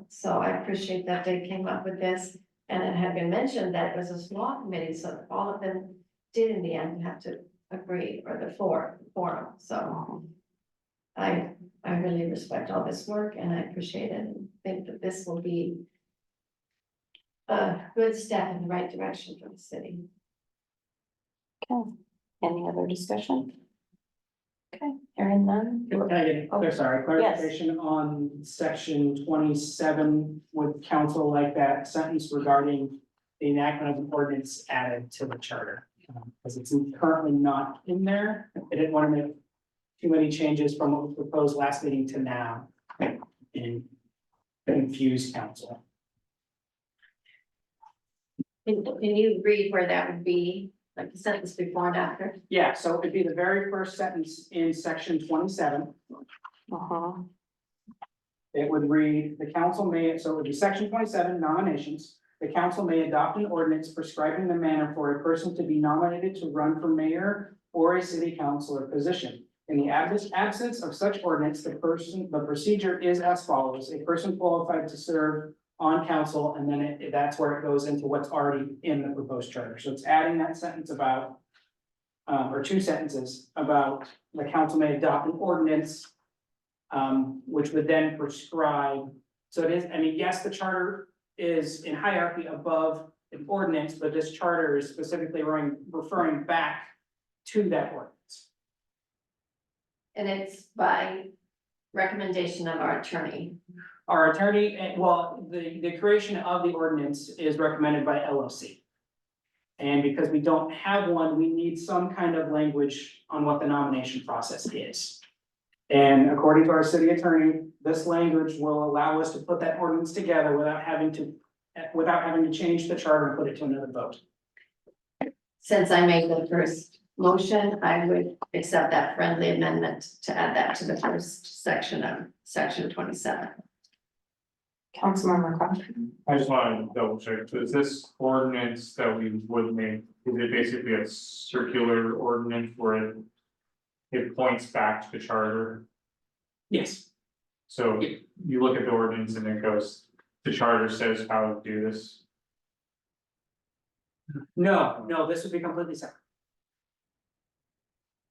So I appreciate that they came up with this, and it had been mentioned that it was a small committee, so all of them did in the end have to agree, or the forum, so. I really respect all this work, and I appreciate it, and think that this will be a good step in the right direction for the city. Okay, any other discussion? Okay, hearing none. Can I get, Oh, sorry, clarification on section 27, would council like that sentence regarding the enactment of an ordinance added to the charter? Because it's currently not in there. I didn't want to make too many changes from what was proposed last meeting to now and confuse council. Can you read where that would be, like the sentence before and after? Yeah, so it'd be the very first sentence in section 27. It would read, the council may, so it would be section 27, nominations. The council may adopt an ordinance prescribing the manner for a person to be nominated to run for mayor or a city councilor position. In the absence of such ordinance, the procedure is as follows: a person qualified to serve on council, and then that's where it goes into what's already in the proposed charter. So it's adding that sentence about, or two sentences about the council may adopt an ordinance, which would then prescribe. So it is, I mean, yes, the charter is in hierarchy above an ordinance, but this charter is specifically referring back to that ordinance. And it's by recommendation of our attorney. Our attorney, well, the creation of the ordinance is recommended by LOC. And because we don't have one, we need some kind of language on what the nomination process is. And according to our city attorney, this language will allow us to put that ordinance together without having to change the charter and put it to another vote. Since I made the first motion, I would accept that friendly amendment to add that to the first section of section 27. Councilmember Crawford. I just want to double check, so is this ordinance that we would make, is it basically a circular ordinance where it points back to the charter? Yes. So you look at the ordinance and it goes, the charter says how to do this. No, this would be completely separate.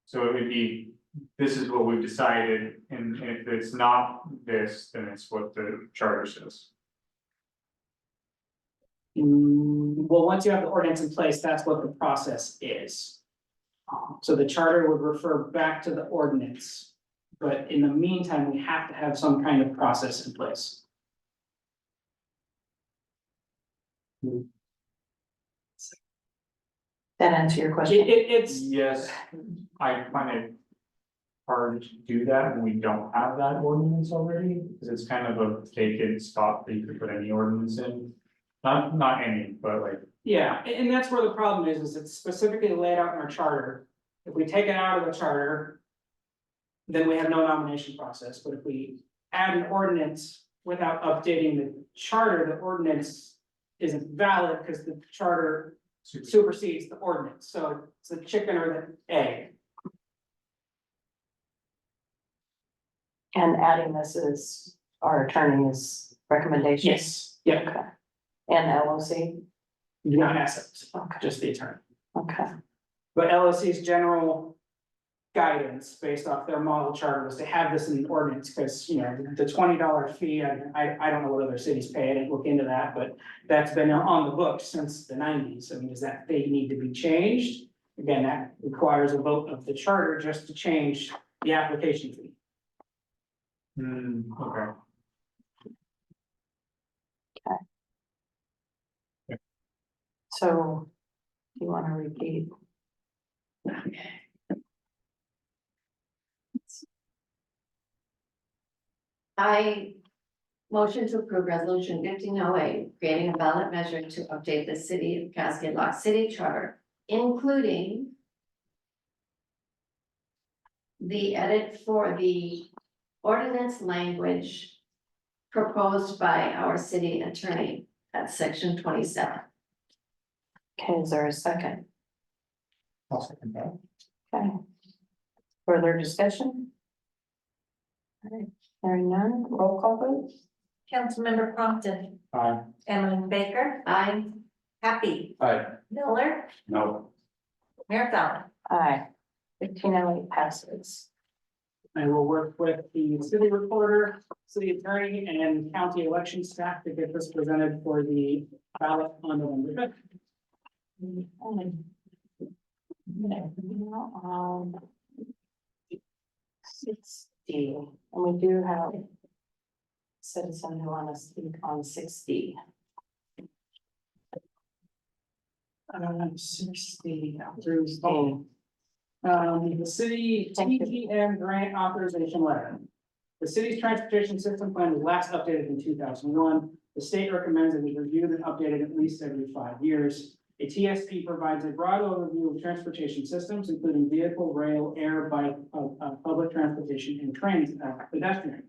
So it would be, this is what we've decided, and if it's not this, then it's what the charter says. Well, once you have the ordinance in place, that's what the process is. So the charter would refer back to the ordinance, but in the meantime, we have to have some kind of process in place. That answer your question? It's, Yes, I find it hard to do that when we don't have that ordinance already, because it's kind of a vacant spot that you could put any ordinance in. Not any, but like, yeah, and that's where the problem is it's specifically laid out in our charter. If we take it out of the charter, then we have no nomination process, but if we add an ordinance without updating the charter, the ordinance isn't valid because the charter supersedes the ordinance, so it's the chicken or the egg. And adding this is our attorney's recommendation? Yes, yeah, Okay. And LOC? not assets, Okay, just the attorney. okay. But LLC's general guidance based off their model charter was to have this in the ordinance, because, you know, the $20 fee, I don't know what other cities pay, I didn't look into that, but that's been on the books since the 90s. I mean, does that fee need to be changed? Again, that requires a vote of the charter just to change the application fee. okay. So, do you want to repeat? I motion to approve resolution 1508, creating a ballot measure to update the city of Cascade Lock City Charter, including the edit for the ordinance language proposed by our city attorney at section 27. Okay, is there a second? I'll second that. Okay. Further discussion? All right, hearing none, roll call vote? Councilmember Compton, Aye. Emily Baker, I Happy, Aye. Miller, No, Mayor Fallon. Aye. 1508 passes. I will work with the city recorder, city attorney, and county election staff to get this presented for the ballot on November 5th. Um, 60, and we do have citizen who want to speak on 60. 60 Through Spain. The city TTM grant authorization letter. The city's transportation system plan was last updated in 2001. The state recommends it be reviewed and updated at least every 5 years. A TSP provides a broad overview of transportation systems, including vehicle, rail, air, bike, public transportation, and pedestrian.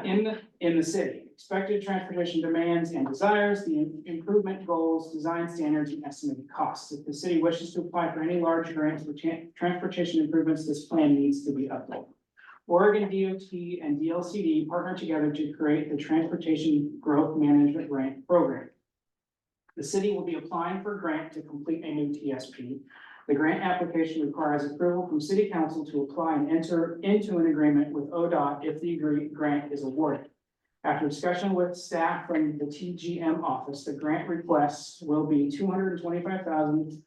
in the city, expected transportation demands and desires, the improvement goals, design standards, and estimated costs. If the city wishes to apply for any large grants for transportation improvements, this plan needs to be updated. Oregon DOT and DLCD partner together to create the Transportation Growth Management Grant Program. The city will be applying for a grant to complete a new TSP. The grant application requires approval from city council to apply and enter into an agreement with ODOT if the grant is awarded. After discussion with staff from the TGM office, the grant requests will be $225,000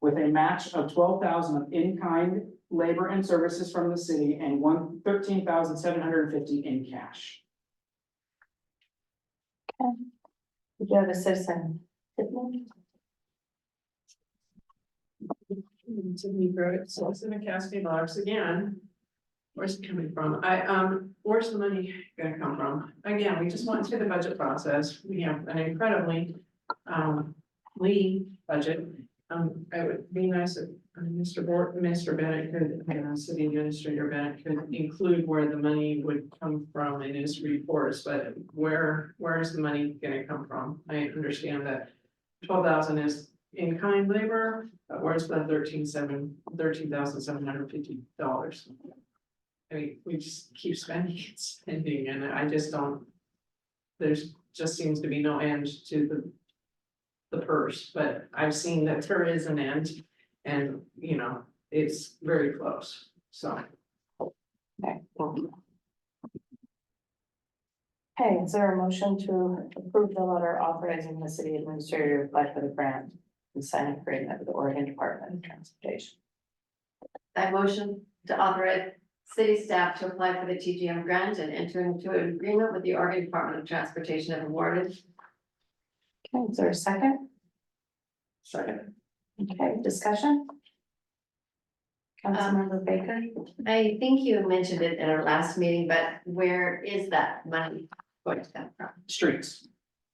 with a match of $12,000 of in-kind labor and services from the city and $13,750 in cash. Did you have a citizen? Tiffany? Sydney Road, so it's in the Cascade Locks again. Where's it coming from? Where's the money gonna come from? Again, we just went through the budget process. We have an incredibly lean budget. It would be nice if Mr. Bennett could, City Administrator Bennett could include where the money would come from in his reports, but where is the money gonna come from? I understand that 12,000 is in-kind labor, but where's the $13,750? I mean, we just keep spending and spending, and I just don't, there's just seems to be no end to the purse, but I've seen that there is an end, and, you know, it's very close, so. Okay, thank you. Okay, is there a motion to approve the letter authorizing the city administrator to apply for the grant and sign an agreement with the Oregon Department of Transportation? I motion to authorize city staff to apply for the TGM grant and enter into an agreement with the Oregon Department of Transportation if awarded. Okay, is there a second? Second. Okay, discussion? Councilmember Baker? I think you mentioned it in our last meeting, but where is that money going to come from? Streets,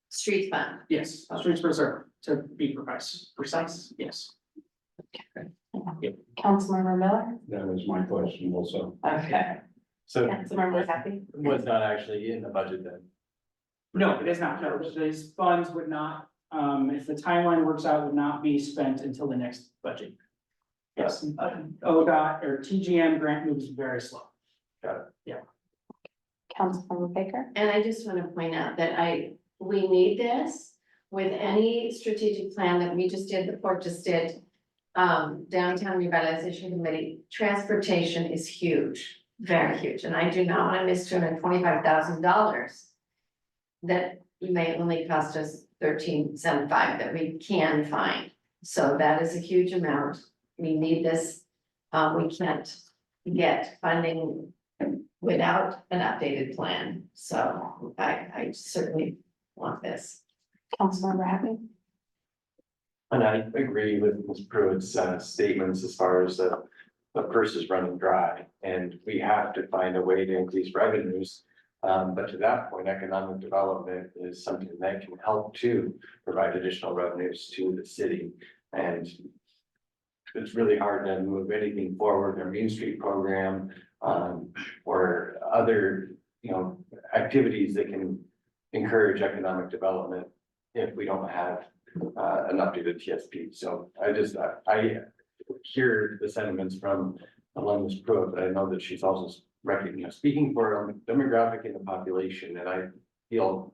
Street fund. yes, streets reserve, to be precise, yes. Councilmember Miller? That was my question also. Okay. So Councilmember Happy? was not actually in the budget then? No, it is not, no, these funds would not, if the timeline works out, would not be spent until the next budget. Yes, ODOT or TGM grant moves very slow. Councilmember Baker? And I just want to point out that we need this with any strategic plan that we just did, the port just did. Downtown Revitalization Committee, transportation is huge, very huge, and I do not want to miss $225,000. That may only cost us $13.75 that we can find, so that is a huge amount. We need this, we can't get funding without an updated plan, so I certainly want this. Councilmember Happy? And I agree with Ms. Pruitt's statements as far as the purse is running dry, and we have to find a way to increase revenues. But to that point, economic development is something that can help to provide additional revenues to the city. And it's really hard to move anything forward, our Main Street program, or other, activities that can encourage economic development if we don't have an updated TSP. So I hear the sentiments from Ms. Pruitt, but I know that she's also speaking for a demographic in the population, and I feel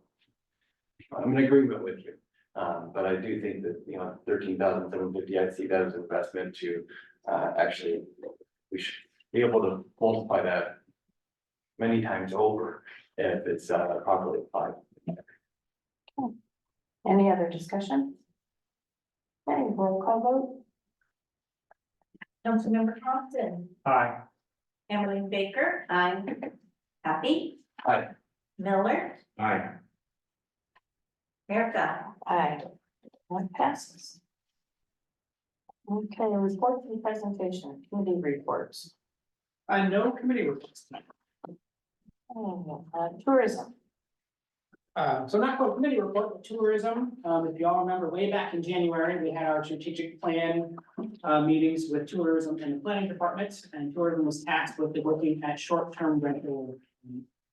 I'm in agreement with you. But I do think that, $13,750, I see that as an investment to actually, we should be able to multiply that many times over if it's properly applied. Any other discussion? Okay, roll call vote. Councilmember Thompson, Aye. Emily Baker, I Happy. Aye. Miller, Aye. Mayor Scott. Aye. That passes. Okay, reports and presentation, committee reports. No committee reports tonight. Tourism. So not quite a committee report, but tourism. If you all remember way back in January, we had our strategic plan meetings with tourism and the planning department, and tourism was tasked with looking at short-term rental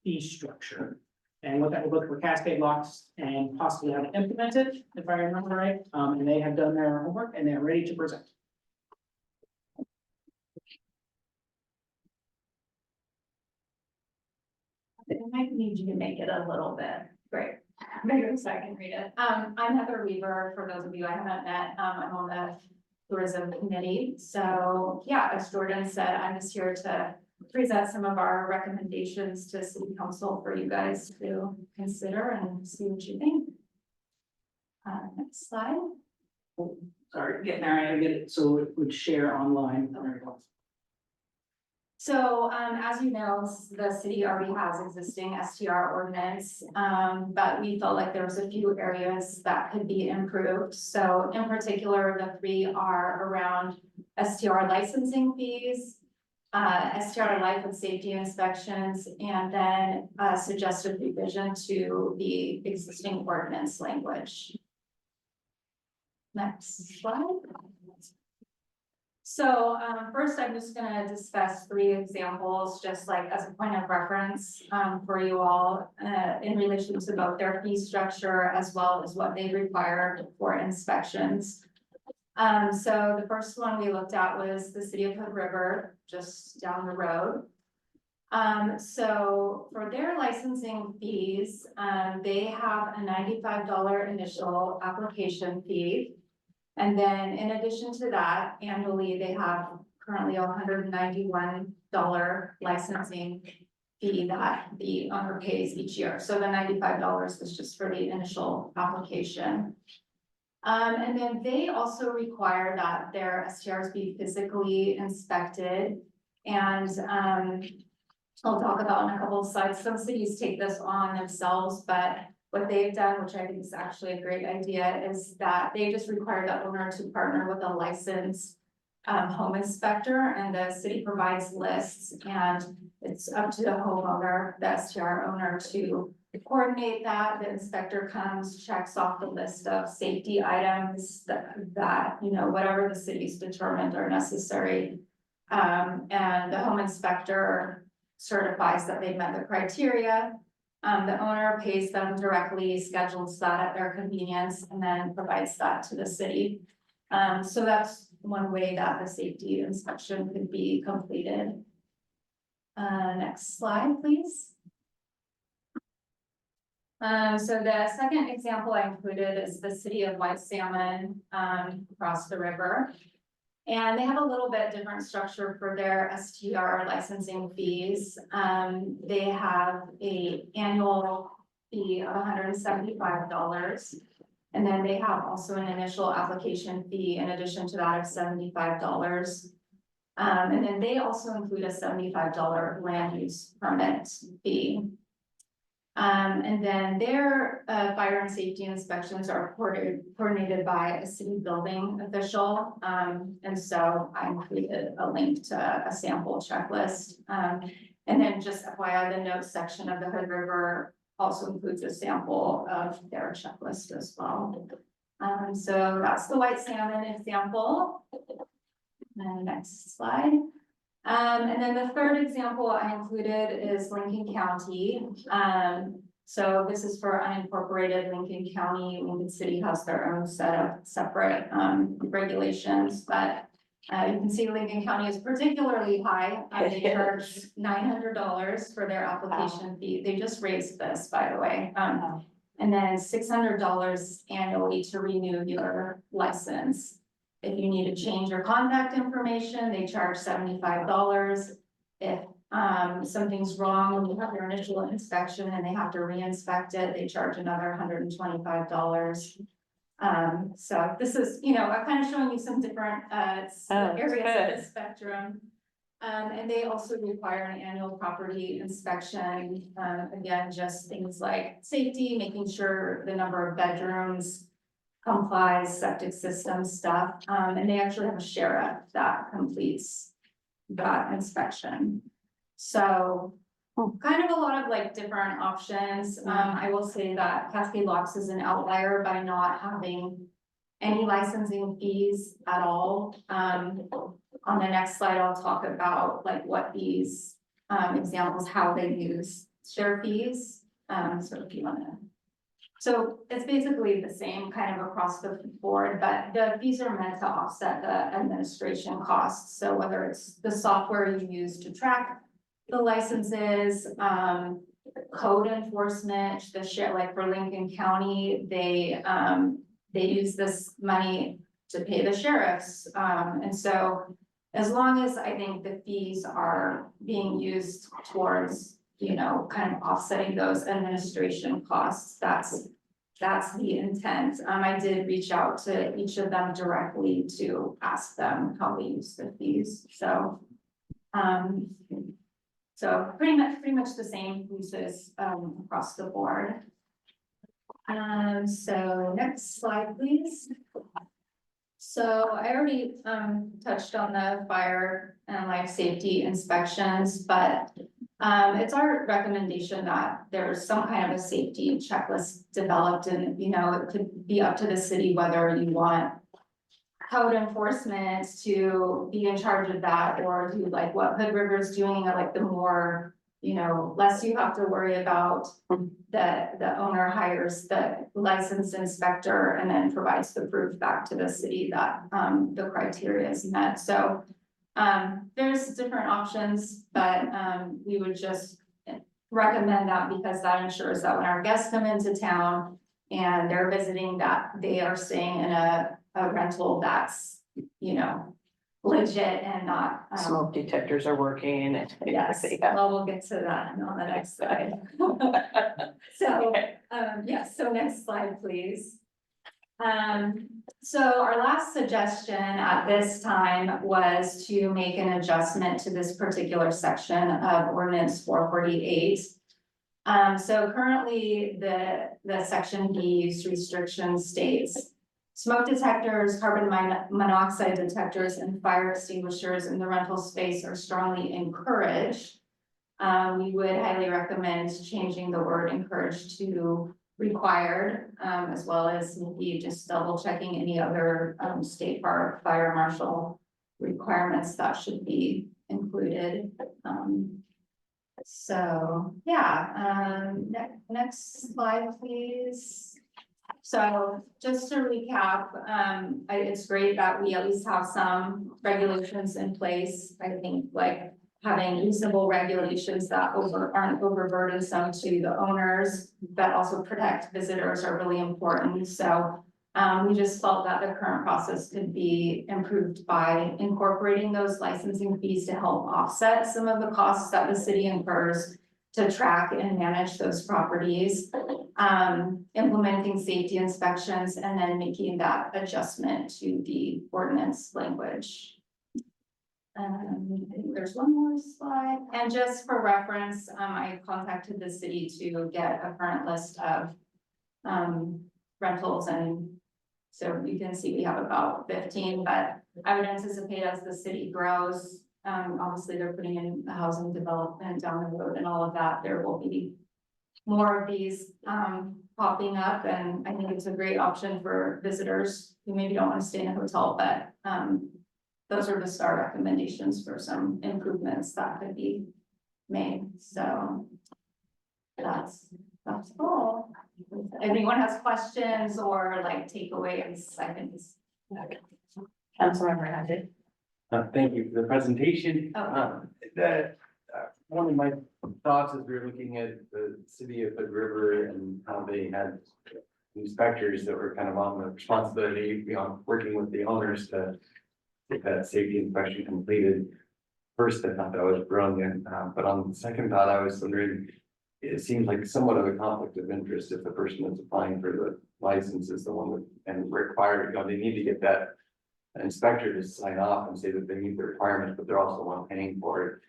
fee structure. And what that would look for Cascade locks and possibly how to implement it, if I remember right, and they have done their homework and they're ready to present. I might need you to make it a little bit, great, maybe so I can read it. I'm Heather Weaver, for those of you I haven't met, I'm on the tourism committee. So yeah, as Jordan said, I'm just here to present some of our recommendations to city council for you guys to consider and see what you think. Next slide. Sorry, getting there, I gotta get it, so it would share online. There we go. So, as you know, the city already has existing STR ordinance, but we felt like there was a few areas that could be improved. So in particular, the three are around STR licensing fees, STR life and safety inspections, and then suggested revision to the existing ordinance language. Next slide. So first, I'm just gonna discuss three examples, just like as a point of reference for you all in relation to both their fee structure as well as what they required for inspections. So the first one we looked at was the city of Hood River, just down the road. So for their licensing fees, they have a $95 initial application fee. And then in addition to that, annually, they have currently $191 licensing fee that the owner pays each year. So the $95 was just for the initial application. And then they also require that their STRs be physically inspected. And I'll talk about in a couple of slides. Some cities take this on themselves, but what they've done, which I think is actually a great idea, is that they just require the owner to partner with a licensed home inspector, and the city provides lists, and it's up to the homeowner, the STR owner, to coordinate that. The inspector comes, checks off the list of safety items that you know, whatever the city's determined are necessary. And the home inspector certifies that they've met the criteria. The owner pays them directly, schedules that at their convenience, and then provides that to the city. So that's one way that the safety inspection could be completed. Next slide, please. So the second example I included is the city of White Salmon across the river. And they have a little bit different structure for their STR licensing fees. They have an annual fee of $175. And then they have also an initial application fee in addition to that of $75. And then they also include a $75 land use permit fee. And then their fire and safety inspections are coordinated by a city building official. And so I included a link to a sample checklist. And then just FYI, the notes section of the Hood River also includes a sample of their checklist as well. So that's the white salmon example. And next slide. And then the third example I included is Lincoln County. So this is for unincorporated Lincoln County. Lincoln City has their own set of separate regulations, but you can see Lincoln County is particularly high. They charge $900 for their application fee. They just raised this, by the way. And then $600 annually to renew your license. If you need to change your contact information, they charge $75. If something's wrong when you have your initial inspection and they have to re-inspect it, they charge another $125. So this is, you know, I'm kind of showing you some different areas of the spectrum. And they also require an annual property inspection. Again, just things like safety, making sure the number of bedrooms complies, septic system stuff, and they actually have a sheriff that completes that inspection. So kind of a lot of like different options. I will say that Cascade Locks is an outlier by not having any licensing fees at all. On the next slide, I'll talk about like what these examples, how they use share fees, so if you wanna. So it's basically the same kind of across the board, but the fees are meant to offset the administration costs. So whether it's the software you use to track the licenses, code enforcement, the share, like for Lincoln County, they use this money to pay the sheriffs. And so as long as I think the fees are being used towards, you know, kind of offsetting those administration costs, that's the intent. I did reach out to each of them directly to ask them how they use the fees, so. So pretty much the same uses, across the board. So next slide, please. So I already, touched on the fire and life safety inspections, but it's our recommendation that there's some kind of a safety checklist developed, and, you know, it could be up to the city whether you want code enforcement to be in charge of that, or do like what Hood River's doing, or like the more, you know, less you have to worry about. The owner hires the licensed inspector and then provides the proof back to the city that the criteria is met. So there's different options, but we would just recommend that, because that ensures that when our guests come into town and they're visiting, that they are staying in a rental that's, you know, legit and not. Smoke detectors are working and. Yes, well, we'll get to that on the next slide. So, yes, so next slide, please. So our last suggestion at this time was to make an adjustment to this particular section of ordinance 448. So currently the section B use restriction states smoke detectors, carbon monoxide detectors, and fire extinguishers in the rental space are strongly encouraged. We would highly recommend changing the word encouraged to required, as well as maybe just double checking any other state fire marshal requirements that should be included. So yeah, next slide, please. So just to recap, it's great that we at least have some regulations in place. I think like having reasonable regulations that aren't overburdensome to the owners, but also protect visitors are really important. So we just felt that the current process could be improved by incorporating those licensing fees to help offset some of the costs that the city incurs to track and manage those properties, implementing safety inspections, and then making that adjustment to the ordinance language. I think there's one more slide, and just for reference, I contacted the city to get a current list of rentals, and so you can see we have about 15, but I would anticipate as the city grows, obviously they're putting in a housing development down the road and all of that, there will be more of these popping up, and I think it's a great option for visitors who maybe don't want to stay in a hotel, but those are just our recommendations for some improvements that could be made. So that's all. If anyone has questions or like takeaways, I think it's. Councilmember Hunter. Thank you for the presentation. One of my thoughts as we were looking at the city of Hood River and how they had inspectors that were kind of on the responsibility, you know, working with the owners to get that safety inspection completed. First, I thought that was brilliant, but on the second thought, I was wondering, it seems like somewhat of a conflict of interest if the person that's applying for the license is the one that and required, you know, they need to get that inspector to sign off and say that they meet the requirements, but they're also the one paying for it.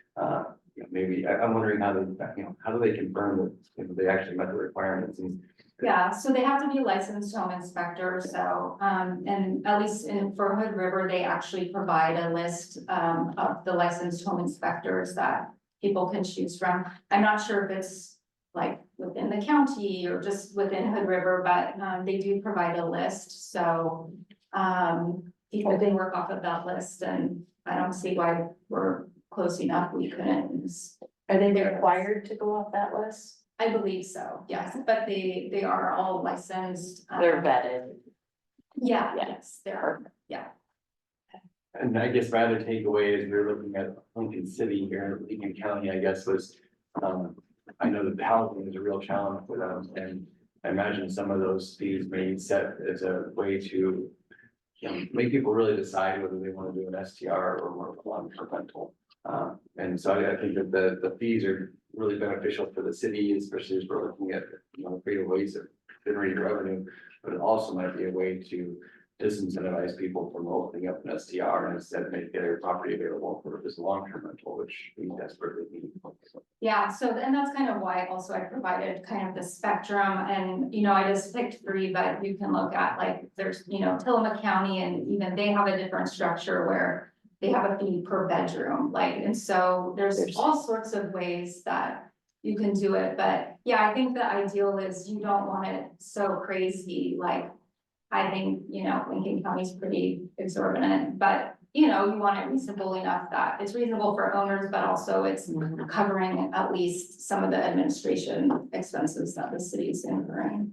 You know, maybe I'm wondering how they, you know, how do they confirm that, you know, they actually met the requirements? And yeah, so they have to be licensed home inspectors. So, and at least for Hood River, they actually provide a list of the licensed home inspectors that people can choose from. I'm not sure if it's like within the county or just within Hood River, but they do provide a list. So people can work off of that list, and I don't see why we're close enough we couldn't Are they required to go off that list? I believe so, yes, but they are all licensed. They're vetted. Yeah, Yeah. yes, they're, And I guess my other takeaway is we're looking at Lincoln City here, Lincoln County, I guess, was, I know that housing is a real challenge for them, and I imagine some of those fees may be set as a way to, make people really decide whether they want to do an STR or more long-term rental. And so I think that the fees are really beneficial for the city, especially as we're looking at, creative ways of generating revenue, but it also might be a way to disincentivize people from opening up an STR and instead make their property available for this long-term rental, which we desperately need. yeah, so, and that's kind of why also I provided kind of the spectrum and, I just picked 3, but you can look at like, there's, Tillamook County and even they have a different structure where they have a fee per bedroom, like, and so there's all sorts of ways that you can do it, but yeah, I think the ideal is you don't want it so crazy, like, I think, Lincoln County's pretty exorbitant, but, you want it reasonable enough that it's reasonable for owners, but also it's covering at least some of the administration expenses that the city's incurring.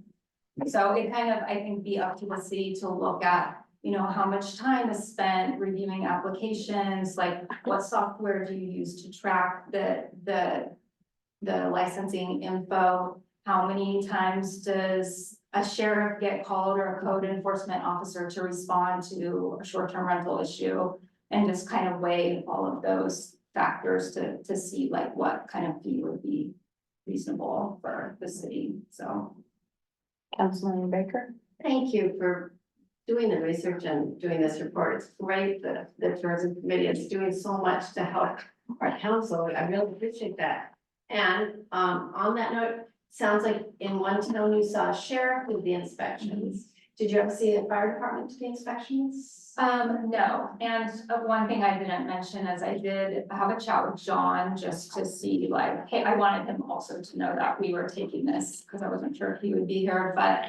So it kind of, I think, be up to the city to look at, how much time is spent reviewing applications, like what software do you use to track the licensing info? How many times does a sheriff get called or a code enforcement officer to respond to a short-term rental issue? And just kind of weigh all of those factors to see like what kind of fee would be reasonable for the city, so. Councilman Baker? Thank you for doing the research and doing this report. It's great that the tourism committee is doing so much to help our council. I really appreciate that. And on that note, sounds like in one town you saw a sheriff with the inspections. Did you ever see the fire department do the inspections? No, and one thing I didn't mention is I did have a chat with John just to see like, hey, I wanted him also to know that we were taking this because I wasn't sure if he would be here, but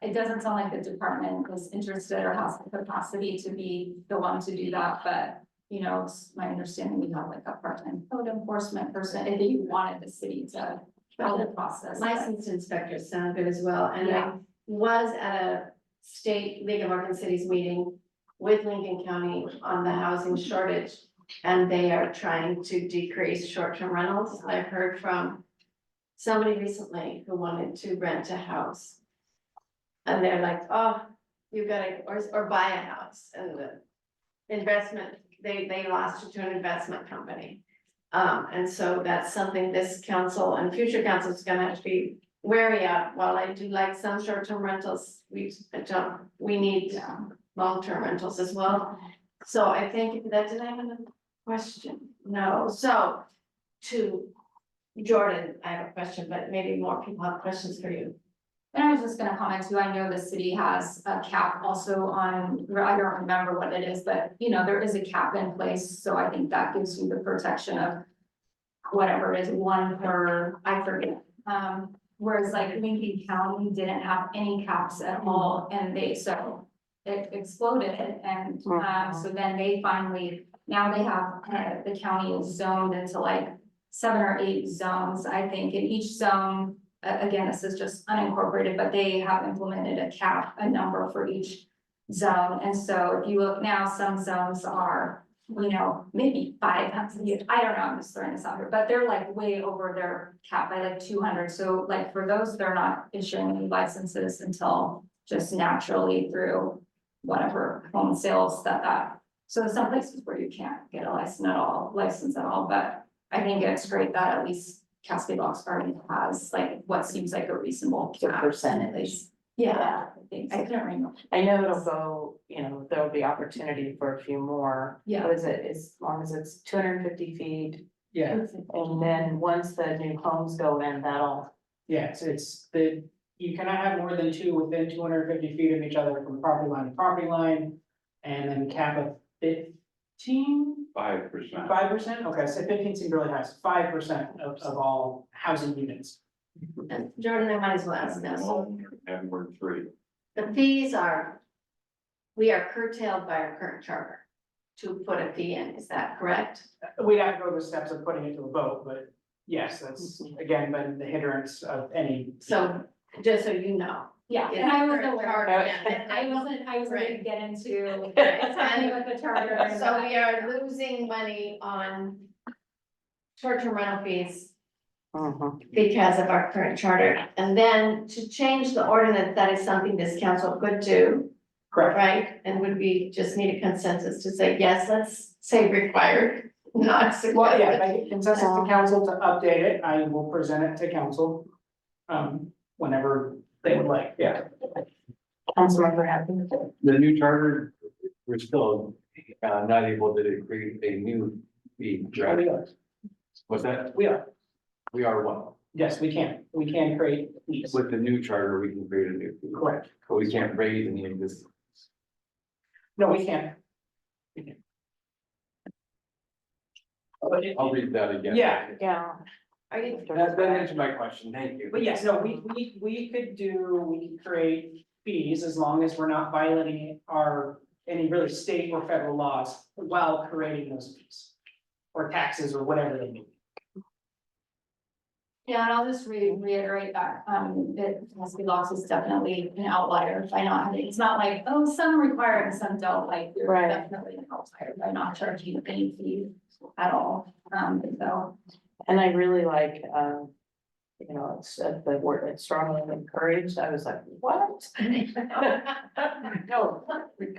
it doesn't sound like the department was interested or has the capacity to be the one to do that, but it's my understanding we have like a part-time code enforcement person if you wanted the city to build the process. Licensed inspectors sound good as well, and I Yeah. was at a state League of Oregon Cities meeting with Lincoln County on the housing shortage, and they are trying to decrease short-term rentals. I've heard from somebody recently who wanted to rent a house. And they're like, oh, you gotta, or buy a house, and the investment, they lost it to an investment company. And so that's something this council and future council is gonna have to be wary of. While I do like some short-term rentals, we need long-term rentals as well. So I think that, did I have another question? No, so to Jordan, I have a question, but maybe more people have questions for you. And I was just gonna comment too, I know the city has a cap also on, I don't remember what it is, but there is a cap in place, so I think that gives you the protection of whatever it is, 1 per, I forget. Whereas like Lincoln County didn't have any caps at all, and so it exploded, and so then they finally, now they have, the county is zoned into like 7 or 8 zones, I think, in each zone. Again, this is just unincorporated, but they have implemented a cap, a number for each zone. And so if you look now, some zones are, maybe 500, I don't know, I'm just throwing this out here, but they're like way over their cap by like 200. So like for those, they're not issuing any licenses until just naturally through whatever home sales so there's some places where you can't get a license at all, but I think it's great that at least Cascade Box already has like what seems like a reasonable cap. Percentage. Yeah, I think, I couldn't remember. I know it'll go, there'll be opportunity for a few more. Yeah. What is it, as long as it's 250 feet, Yeah, and then once the new homes go in, that'll. yeah, you cannot have more than 2 within 250 feet of each other from property line to property line. And then cap of 15, 5%. 5%, okay, so 15 seems really high, so 5% of all housing units. And Jordan, I might as well ask this. And we're 3. The fees we are curtailed by our current charter to put a fee in, is that correct? We'd have to go through the steps of putting it to a vote, but yes, that's again been the hindrance of any. So, just so you know. Yeah, It's and I was for aware, charter, yeah, yeah. I wasn't gonna Right. get into what's Right. happening with the charter. and So we are losing money on short-term rental fees because of our current charter. And then to change the ordinance, that is something this council could do, Correct. right? And would we just need a consensus to say, yes, let's say required, not Well, yeah, suggested. I get consensus to council to update it, I will present it to council. Whenever they would like, yeah. Councilmember Happy. The new charter, we're still not able to create a new fee, We right? are, What's that? we are, We are one. yes, we can create fees, With the new charter, we can create a new fee, correct, but we can't raise any existing. no, we can't. But it- I'll read that again. Yeah. Yeah. Are you, That answered my question, thank you. But yes, no, we could create fees as long as we're not violating any really state or federal laws while creating those fees. Or taxes or whatever they may be. Yeah, and I'll just reiterate that, that Cascade Locks is definitely an outlier by not having, it's not like, oh, some require and some don't, like, you're Right. definitely an outlier by not charging any fee at all, so. And I really like, you know, it's the word, it's strongly encouraged, I was like, what? No,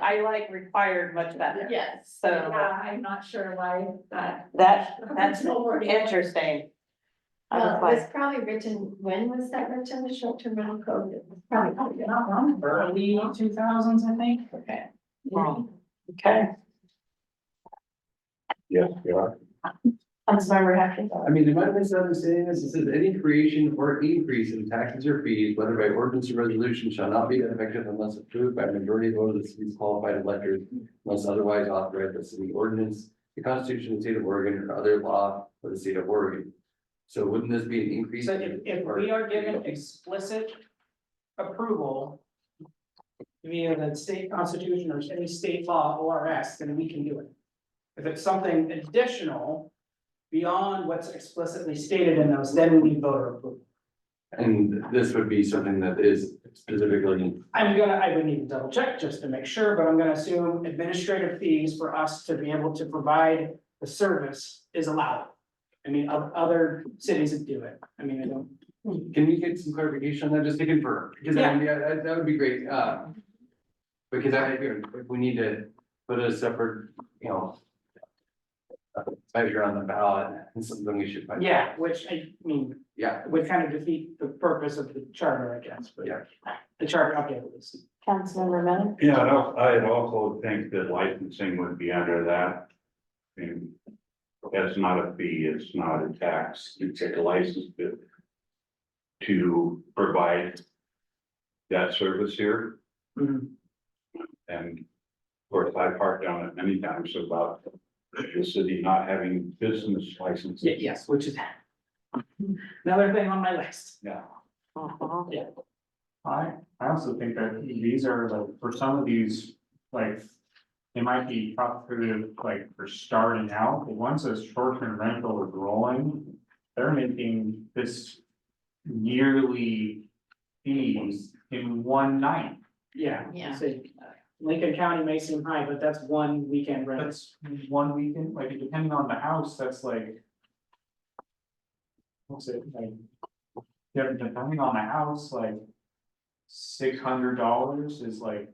I like required much better. yes. So Yeah, I'm not sure why that. that's No wording. interesting. I Well, was it was like, probably written, when was that written, the short-term rental code? It was probably Not wrong. Early 2000s, I think. okay. wow, okay, Yes, you are. Councilmember Happy. I mean, am I misunderstanding this? It says any creation or increase in taxes or fees, whether by ordinance or resolution, shall not be effective unless approved by a majority vote of the city's qualified electors, unless otherwise authorized by city ordinance, the Constitution of the state of Oregon, or other law of the state of Oregon. So wouldn't this be an increase? So if we are given explicit approval via the state constitution or any state law, ORS, then we can do it. If it's something additional beyond what's explicitly stated in those, then we need voter approval. And this would be something that is specifically, I would need to double check just to make sure, but I'm gonna assume administrative fees for us to be able to provide the service is allowed. I mean, other cities that do it, I mean, I don't. can we get some clarification on that, just to confirm? Because I mean, yeah, that would be great, because if we need to put a separate, you know, measure on the ballot, it's something we should find. Yeah, which I mean, Yeah, would kind of defeat the purpose of the charter, I guess, but Yeah. the charter update is. Councilmember Miller. Yeah, I'd also think that licensing would be under that. I mean, that's not a fee, it's not a tax, you take a license to provide that service here. And of course, I parked down it many times about the city not having business licenses. Yes, which is another thing on my list. Yeah. I also think that these are like, for some of these, like. They might be tough for starting out, but once a short-term rental is rolling, they're making this yearly fees in one night. Yeah. Yeah. So, Lincoln County may seem high, but that's one weekend rent. That's one weekend, like depending on the house, that's like. What's it like? Yeah, depending on the house, like. $600 is like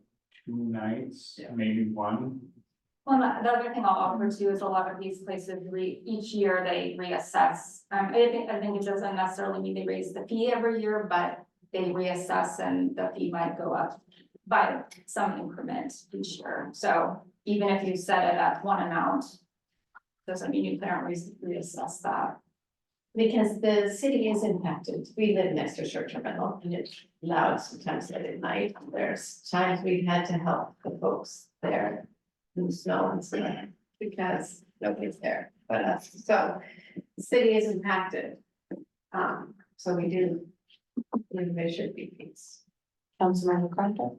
2 nights, Yeah. maybe one. Well, the other thing I'll offer too is a lot of these places each year they reassess. I think it doesn't necessarily mean they raise the fee every year, but they reassess and the fee might go up by some increment each year. So even if you set it at one amount, doesn't mean you can't reassess that. Because the city is impacted. We live next to a short-term rental and it's loud sometimes late at night. There's times we've had to help the folks there in the snow and stuff because nobody's there but us. So the city is impacted. So we do, there should be fees. Councilmember Conrad.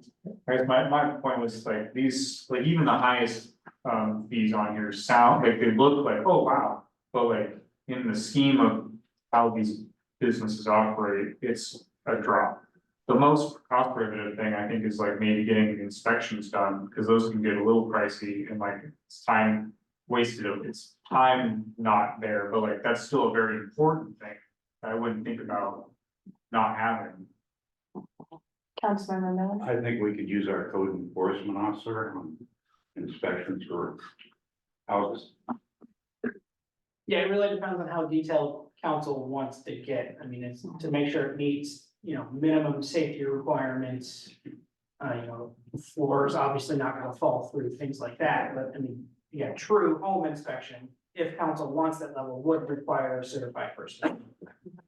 Right, my point was like these, like even the highest fees on here sound, like they look like, oh, wow. But like, in the scheme of how these businesses operate, it's a drop. The most cost prohibitive thing, I think, is like maybe getting the inspections done, because those can get a little pricey and like it's time wasted, it's time not there, but like that's still a very important thing. I wouldn't think about not having. Councilmember Miller? I think we could use our code enforcement officer on inspections for houses. Yeah, it really depends on how detailed council wants to get. I mean, it's to make sure it meets, minimum safety requirements. Floors obviously not gonna fall through, things like that, but I mean, yeah, true home inspection, if council wants that level, would require a certified person.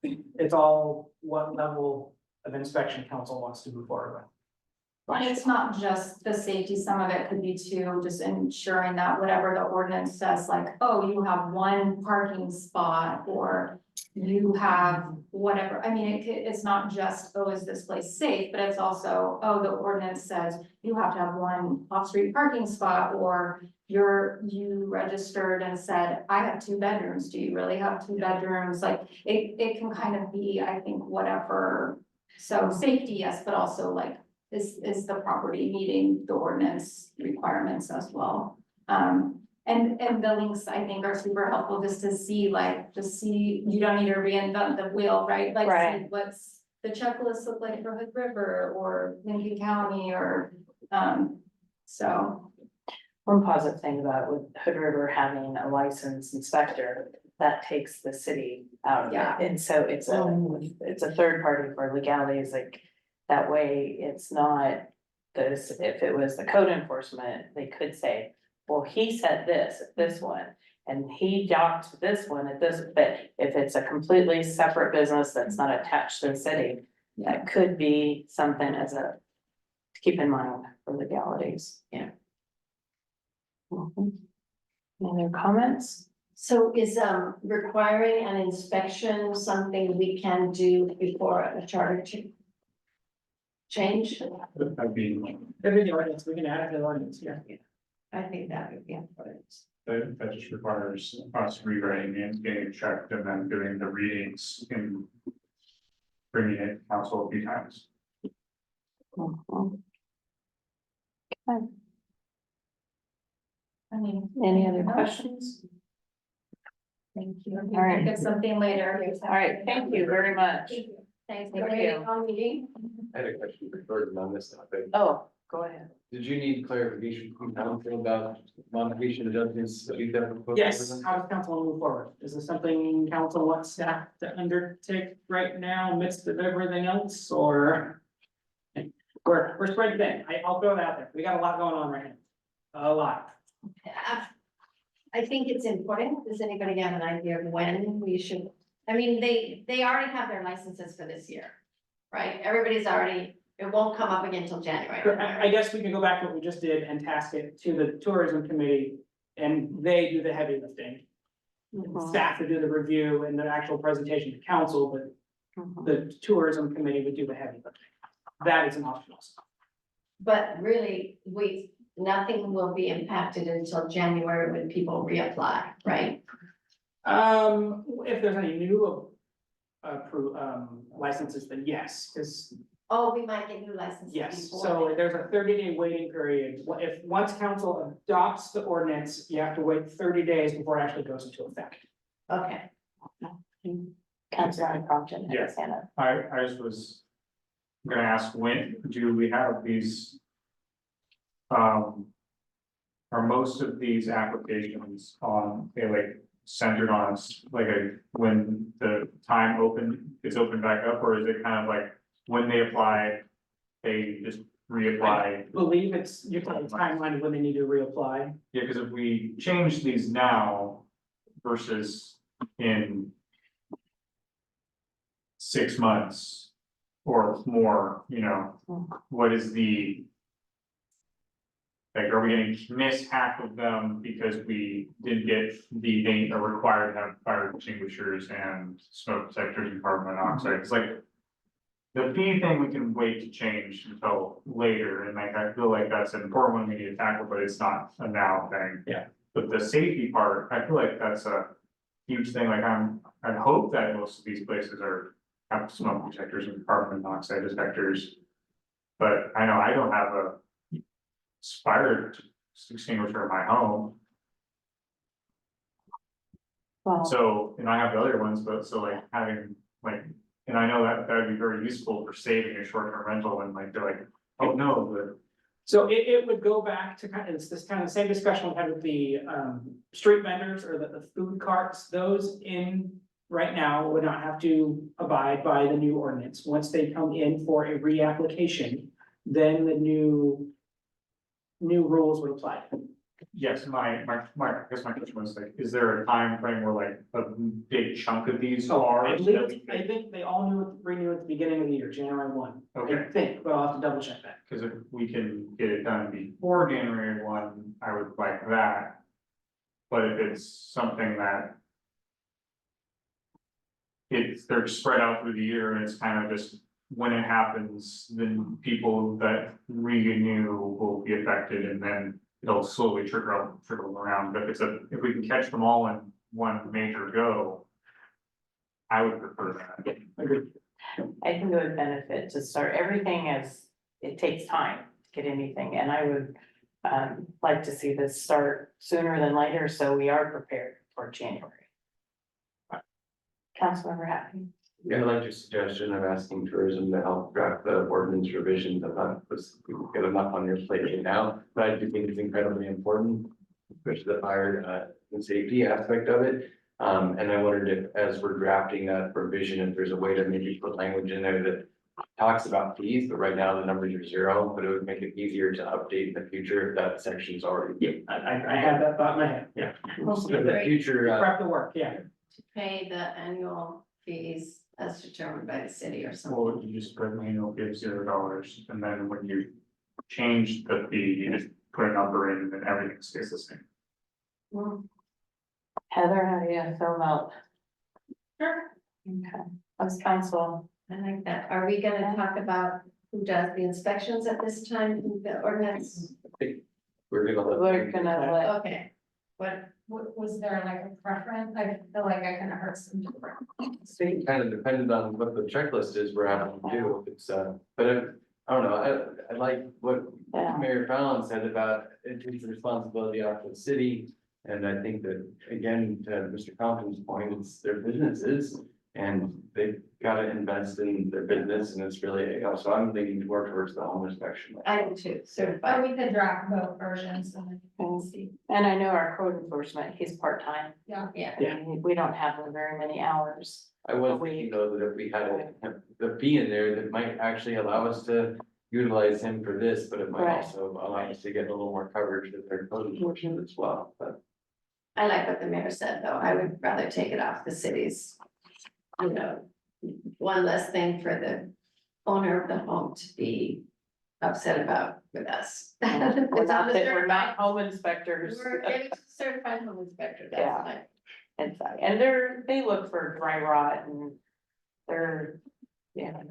It's all what level of inspection council wants to move forward with. And it's not just the safety, some of it could be too, just ensuring that whatever the ordinance says, like, oh, you have one parking spot, or you have whatever, I mean, it's not just, oh, is this place safe, but it's also, oh, the ordinance says you have to have one off-street parking spot, or you registered and said, I have 2 bedrooms, do you really have 2 bedrooms? Like, it can kind of be, I think, whatever, so safety, yes, but also like, is the property meeting the ordinance requirements as well? And the links, I think, are super helpful just to see, you don't need to reinvent the wheel, right? Like, Right. see what's the checklist look like for Hood River or Lincoln County or, so. One positive thing about with Hood River having a licensed inspector, that takes the city out of it. Yeah. And so it's a third party for legalities, like, that way it's not this, if it was the code enforcement, they could say, well, he said this at this one, and he docked this one at this, but if it's a completely separate business that's not attached to the city, that could be something as a, to keep in mind for legalities, Mhm. Any other comments? So is requiring an inspection something we can do before a charter change? That'd be, If in the ordinance, we can add it to the ordinance, yeah. I think that would be important. that just requires us rewriting and getting checked and then doing the readings and bringing it to council a few times. Mhm. Okay, I mean. any other questions? Thank you. All right. Get something later. All right, thank you very much. Thanks. Thank Great you. meeting. I had a question for Gordon on this topic. Oh, go ahead. Did you need clarification from council about modification adjustments that you have? Yes, how does council want to move forward? Is this something council wants staff to undertake right now amidst of everything else, or? We're spread thin. I'll throw it out there. We got a lot going on right now. A lot. I think it's important. Does anybody have an idea of when we should? I mean, they already have their licenses for this year, right? Everybody's already, it won't come up again until January. I guess we can go back to what we just did and task it to the tourism committee, and they do the heavy lifting. Mhm. Staff would do the review and the actual presentation to council, but Mhm. the tourism committee would do the heavy lifting. That is an optional. But really, nothing will be impacted until January when people reapply, right? If there's any new licenses, then yes, because Oh, we might get new licenses yes, before so then. there's a 30-day waiting period. If once council adopts the ordinance, you have to wait 30 days before it actually goes into effect. Okay, Councilor Compton Yeah. has his hand up. I just was gonna ask, when do we have these? Are most of these applications on, centered on us, when the time is opened back up, or is it kind of like when they apply, they just reapply? I believe you have a timeline of when they need to reapply. Yeah, because if we change these now versus in 6 months or more, what is the? Like, are we gonna miss half of them because we didn't get they are required to have fire extinguishers and smoke detectors and carbon monoxide? It's like, The fee thing, we can wait to change until later, and like, I feel like that's an important one we need to tackle, but it's not a now thing. Yeah. But the safety part, I feel like that's a huge thing, like I hope that most of these places have smoke detectors and carbon monoxide detectors. But I know I don't have a fire extinguisher in my home, Well, so, and I have the other ones, but so like having like. And I know that would be very useful for saving a short-term rental and like, they're like, oh no, but So it would go back to kind of, it's this kind of same discussion we had with the street vendors or the food carts, those in. Right now would not have to abide by the new ordinance. Once they come in for a reapplication, then the new rules would apply. yes, I guess my question was like, is there a time frame where like a big chunk of these are? I think they all renew at the beginning of the year, January 1. Okay. I think, but I'll have to double check that. Cause if we can get it done before January 1, I would like that. But if it's something that. They're spread out through the year and it's kind of just when it happens, then people that renew will be affected and then. It'll slowly trickle around, but if we can catch them all in one major go. I would prefer that. I think it would benefit to start, everything it takes time to get anything, and I would. Like to see this start sooner than later, so we are prepared for January. Councilmember Happy. Yeah, I like your suggestion of asking tourism to help draft the ordinance revision. I thought we get enough on your plate right now, but I do think it's incredibly important, especially the fire and safety aspect of it. And I wondered if, as we're drafting that provision, if there's a way to maybe put language in there that talks about fees, but right now the numbers are 0, but it would make it easier to update in the future if that section's already. Yeah, I had that thought in my head, yeah. In the future, Prep the work, yeah. To pay the annual fees as determined by the city or something. Or you just put manual give $0, and then when you change the fee, you just put a number in and then everything stays the same. Well, Heather, how do you feel about? Sure. Okay, as council, I like that. Are we gonna talk about who does the inspections at this time in the ordinance? we're gonna let. we're gonna let, Okay, what, Was there like a preference? I feel like I kind of heard some different. It kind of depended on what the checklist is we're having to do, if it's, but I don't know, I like what yeah, Mayor Fallon said about it takes the responsibility off the city. And I think that, again, to Mr. Compton's point, it's their businesses and they've gotta invest in their business and it's really, so I'm leaning more towards the home inspection. I do too, Or certified. we could draft both versions and then we'll see. and I know our code enforcement, he's part-time. Yeah. I mean, we don't have very many hours. I was thinking though that if we had the fee in there, that might actually allow us to utilize him for this, but it might Right. also allow us to get a little more coverage with their code enforcement as well, but. I like what the mayor said, though. I would rather take it off the city's. You know, one less thing for the owner of the home to be upset about with us. We're It's on not, the that we're not certified- home inspectors. We're getting certified home inspector, Yeah. that's fine. And they look for dry rot and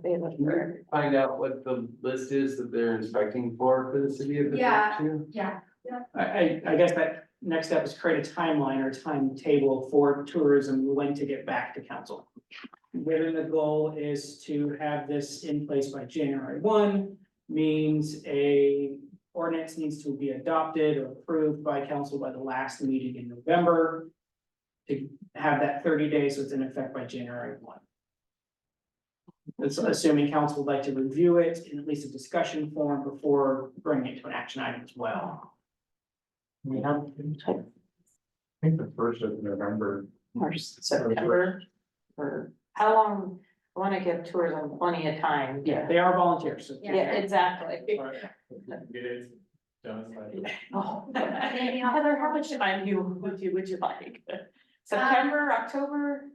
they look for. Find out what the list is that they're inspecting for the city of. Yeah. Too. Yeah, I guess that next step is create a timeline or timetable for tourism when to get back to council. Whether the goal is to have this in place by January 1, means a ordinance needs to be adopted or approved by council by the last meeting in November. To have that 30 days, so it's in effect by January 1. It's assuming council would like to review it in at least a discussion form before bringing it to an action item as well. We have, I think the 1st of November. Or September, or how long, I wanna give tourism plenty of time. Yeah, they are volunteers, so. Yeah, exactly. Get it done by. Oh, Heather, how much time would you like? September, October,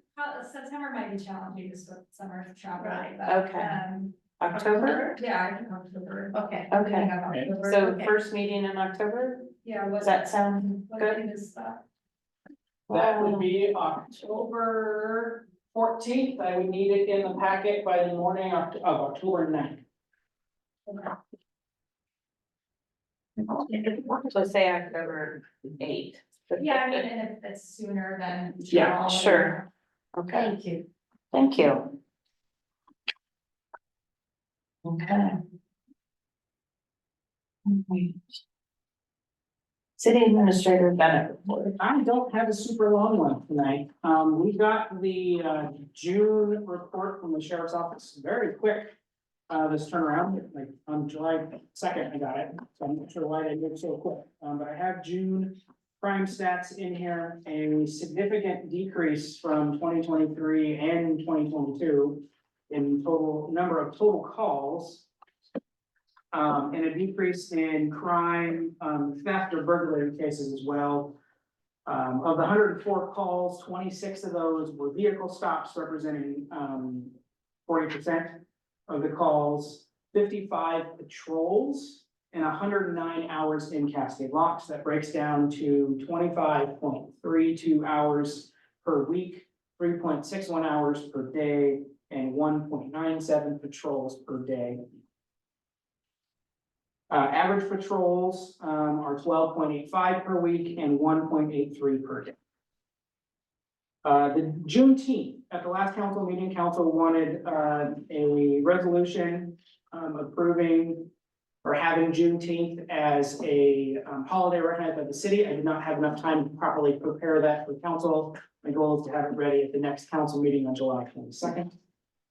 September might be challenging just with summer travel. Right, but, okay. um, October? Yeah, I think October. Okay, Okay, Beginning of October. so Okay. first meeting in October, Yeah, does that sound what good? date is that? That would be October 14th. I would need it in the packet by the morning of October 9th. So say October 8th. Yeah, I mean, and if it's sooner than. Yeah, sure. Okay, Thank you. thank you. Okay. City Administrator Bennett report. I don't have a super long one tonight. We got the June report from the sheriff's office very quick. This turnaround, like on July 2nd, I got it, so I'm not sure why they did so quick. But I have June crime stats in here, a significant decrease from 2023 and 2022 in total number of total calls. And a decrease in crime, theft or burglary cases as well. Of the 104 calls, 26 of those were vehicle stops, representing 40% of the calls, 55 patrols, and 109 hours in Cascade locks. That breaks down to 25.32 hours per week, 3.61 hours per day, and 1.97 patrols per day. Average patrols are 12.85 per week and 1.83 per day. The Juneteenth, at the last council meeting, council wanted a resolution approving or having Juneteenth as a holiday recognized by the city. I did not have enough time to properly prepare that for council. My goal is to have it ready at the next council meeting on July 22nd.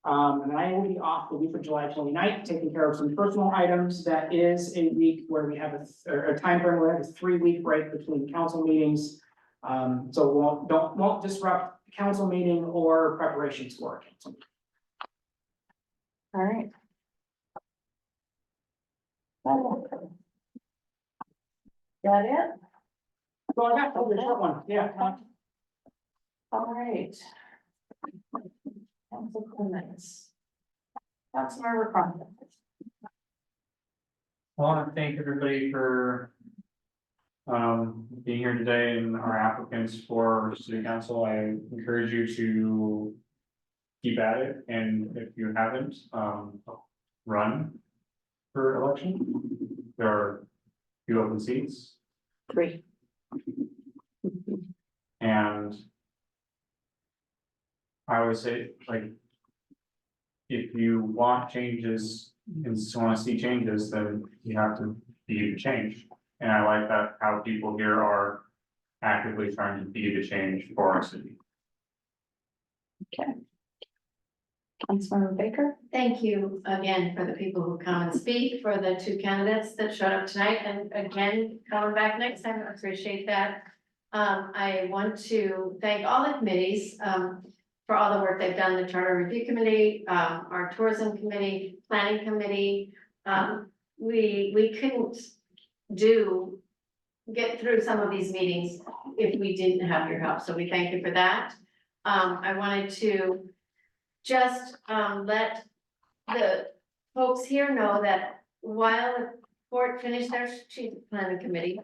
And I will be off the week of July 29th, taking care of some personal items. That is a week where we have a time frame where we have a 3-week break between council meetings. So won't disrupt council meeting or preparations for a council meeting. All right. That it? So I got a short one, yeah. All right. Council comments. Councilmember Crockett. I want to thank everybody for being here today and our applicants for city council. I encourage you to keep at it, and if you haven't, run for election. There are a few open seats, 3. and I always say, like, if you want changes and want to see changes, then you have to be the change. And I like that how people here are actively trying to be the change for our city. Okay. Councilmember Baker. Thank you again for the people who come and speak, for the 2 candidates that showed up tonight, and again, coming back next time, I appreciate that. I want to thank all the committees, for all the work they've done, the Charter Review Committee, our Tourism Committee, Planning Committee. We couldn't get through some of these meetings if we didn't have your help, so we thank you for that. I wanted to just let the folks here know that while the court finished their strategic planning committee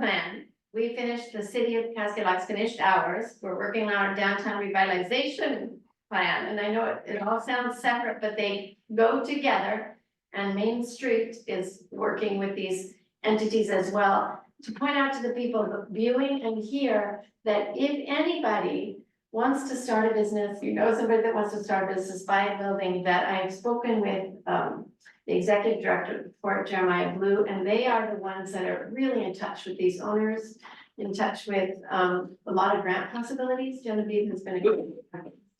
plan, we finished, the city of Cascade finished ours. We're working on our downtown revitalization plan, and I know it all sounds separate, but they go together. And Main Street is working with these entities as well to point out to the people viewing and hear that if anybody wants to start a business, you know somebody that wants to start a business, buy a building, that I've spoken with the executive director for Jeremiah Blue, and they are the ones that are really in touch with these owners, in touch with a lot of grant possibilities. Genevieve has been a good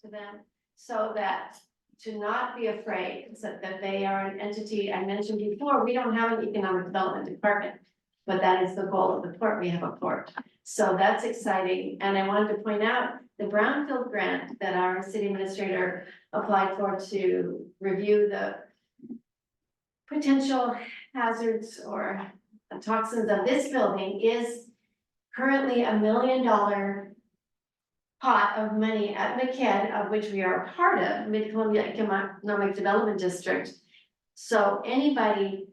to them, so that to not be afraid that they are an entity. I mentioned before, we don't have an economic development department, but that is the goal of the port. We have a port. So that's exciting. And I wanted to point out the brownfield grant that our city administrator applied for to review the potential hazards or toxins of this building is currently $1 million pot of money at McKed, of which we are a part of, Mid-Columbia Economic Development District. So anybody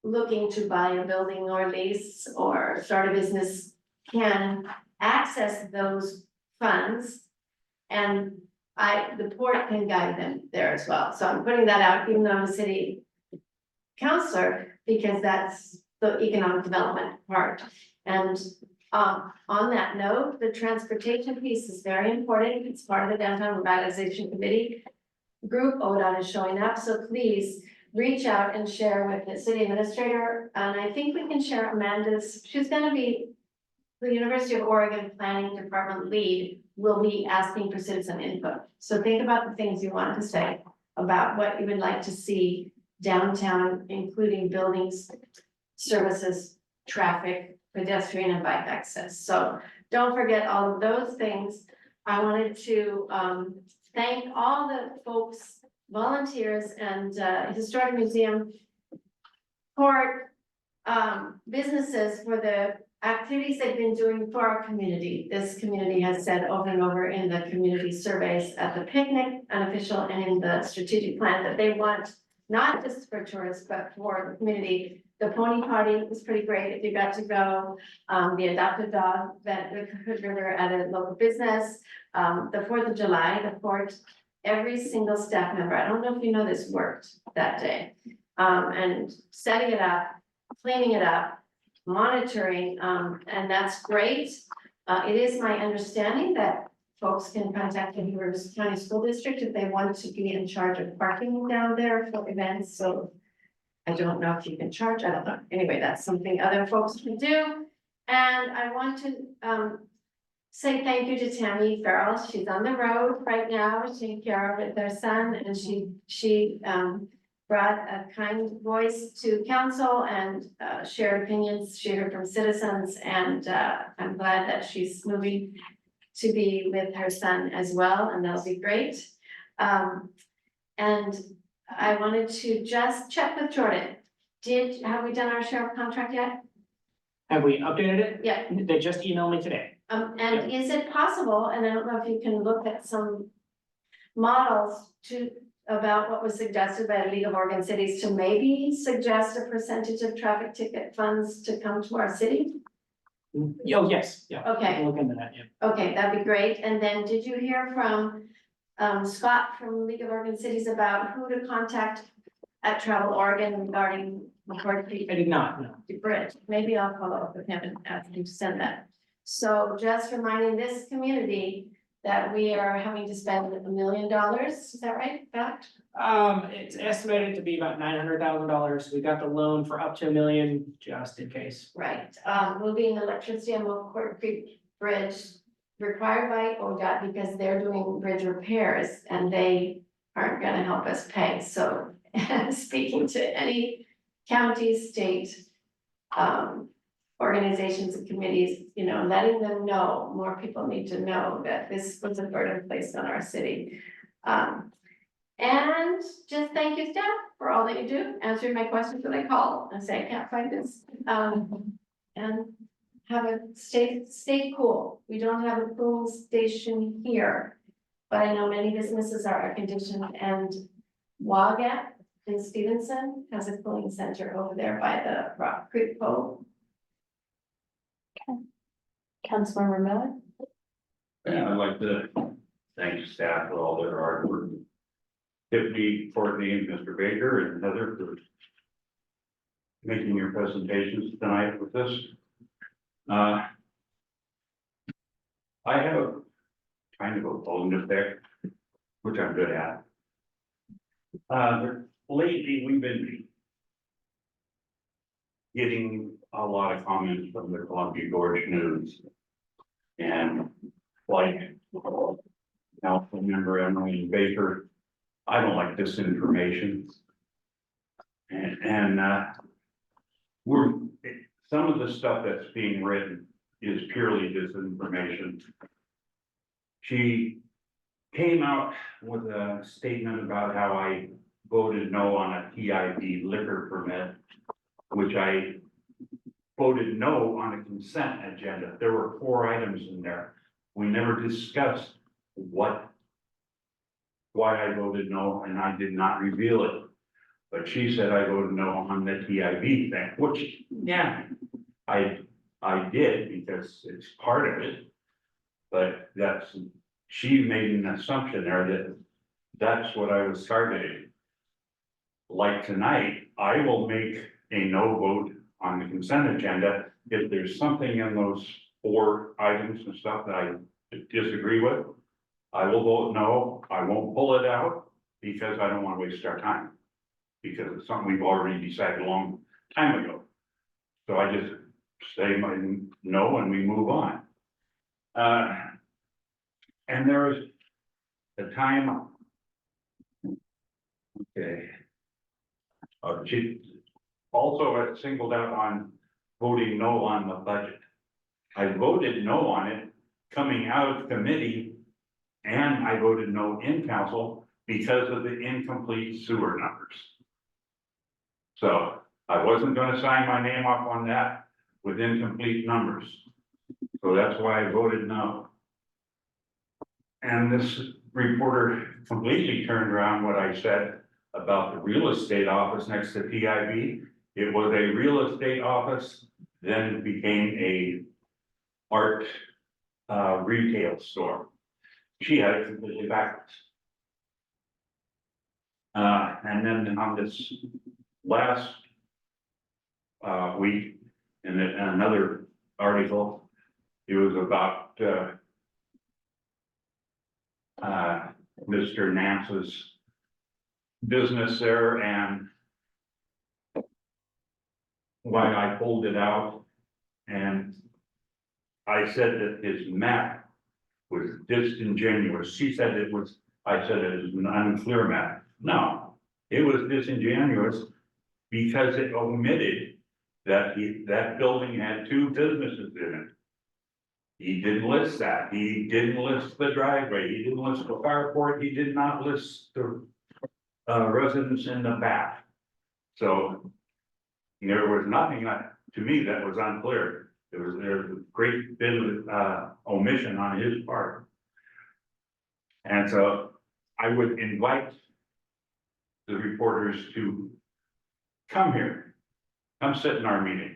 looking to buy a building or lease or start a business can access those funds. And the port can guide them there as well. So I'm putting that out, even though I'm a city councillor, because that's the economic development part. And on that note, the transportation piece is very important. It's part of the downtown revitalization committee group. ODOT is showing up, so please reach out and share with the city administrator. And I think we can share Amanda's, she's gonna be the University of Oregon Planning Department lead, will be asking for citizen input. So think about the things you want to say about what you would like to see downtown, including buildings, services, traffic, pedestrian and bike access. So don't forget all of those things. I wanted to thank all the folks, volunteers and Historic Museum, port, businesses for the activities they've been doing for our community. This community has said over and over in the community surveys at the picnic, unofficial, and in the strategic plan that they want, not just for tourists, but for the community. The pony party was pretty great if you got to go. The adopted dog that we were at a local business. The 4th of July, the port, every single staff member, I don't know if you know this, worked that day. And setting it up, cleaning it up, monitoring, and that's great. It is my understanding that folks can contact the Rivers County School District if they want to be in charge of parking down there for events, so I don't know if you can charge, I don't know. Anyway, that's something other folks can do. And I want to say thank you to Tammy Farrell. She's on the road right now, taking care of their son, and she brought a kind voice to council and shared opinions she heard from citizens, and I'm glad that she's moving to be with her son as well, and that'll be great. And I wanted to just check with Jordan. Have we done our sheriff contract yet? Have we updated it? Yeah. They just emailed me today. And is it possible, and I don't know if you can look at some models about what was suggested by the League of Oregon Cities to maybe suggest a percentage of traffic ticket funds to come to our city? Oh, yes, yeah. Okay. I'll look into that, yeah. Okay, that'd be great. And then did you hear from Scott from League of Oregon Cities about who to contact at Travel Oregon regarding McCord Creek I did not, no. Bridge? Maybe I'll follow up with him and ask him to send that. So just reminding this community that we are having to spend $1 million, is that right, Fact? It's estimated to be about $900,000. We got the loan for up to $1 million, just in case. Right, moving electricity on McCord Creek Bridge required by ODOT because they're doing bridge repairs and they aren't gonna help us pay, so speaking to any county, state, organizations and committees, you know, letting them know, more people need to know that this was a burden placed on our city. And just thank you, staff, for all that you do, answering my questions when I call and say, I can't find this. And have a stay cool. We don't have a cooling station here, but I know many businesses are air conditioned, and Wagat in Stevenson has a cooling center over there by the Rock Creek Cove. Councilmember Miller? And I'd like to thank staff for all their hard work. Tiffany, Courtney, and Mr. Baker and Heather for making your presentations tonight with this. I have kind of a bone effect, which I'm good at. Lately, we've been getting a lot of comments from the Columbia Gorge News. And like Council Member Emily Baker, I don't like disinformation. And some of the stuff that's being written is purely disinformation. She came out with a statement about how I voted no on a TIV liquor permit, which I voted no on a consent agenda. There were 4 items in there. We never discussed why I voted no, and I did not reveal it. But she said I voted no on the TIV thing, which, yeah, I did because it's part of it. But that's she made an assumption there that that's what I was targeting. Like tonight, I will make a no vote on the consent agenda if there's something in those 4 items and stuff that I disagree with. I will vote no, I won't pull it out because I don't want to waste our time. Because it's something we've already decided a long time ago. So I just say my no and we move on. And there was a time. Okay. She also had singled out on voting no on the budget. I voted no on it coming out of committee, and I voted no in council because of the incomplete sewer numbers. So I wasn't gonna sign my name off on that with incomplete numbers. So that's why I voted no. And this reporter completely turned around what I said about the real estate office next to PIB. It was a real estate office, then became a art retail store. She had it completely backwards. And then on this last week, in another article, it was about Mr. Nance's business there and why I pulled it out. And I said that his map was disingenuous. She said it was, I said it was an unclear map. No, it was disingenuous because it omitted that that building had 2 businesses in it. He didn't list that. He didn't list the driveway. He didn't list the carport. He did not list the residents in the back. So there was nothing to me that was unclear. There was a great bit of omission on his part. And so I would invite the reporters to come here, come sit in our meeting.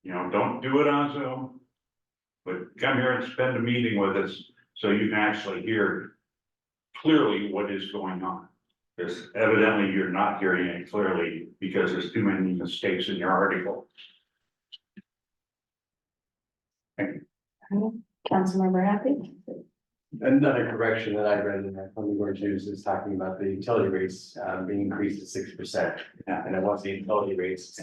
You know, don't do it on Zoom, but come here and spend a meeting with us so you can actually hear clearly what is going on. Because evidently you're not hearing it clearly because there's too many mistakes in your article. Councilmember Happy? Another correction that I read in that Sunday Board News is talking about the utility rates being increased to 6%. And it wasn't the utility rates,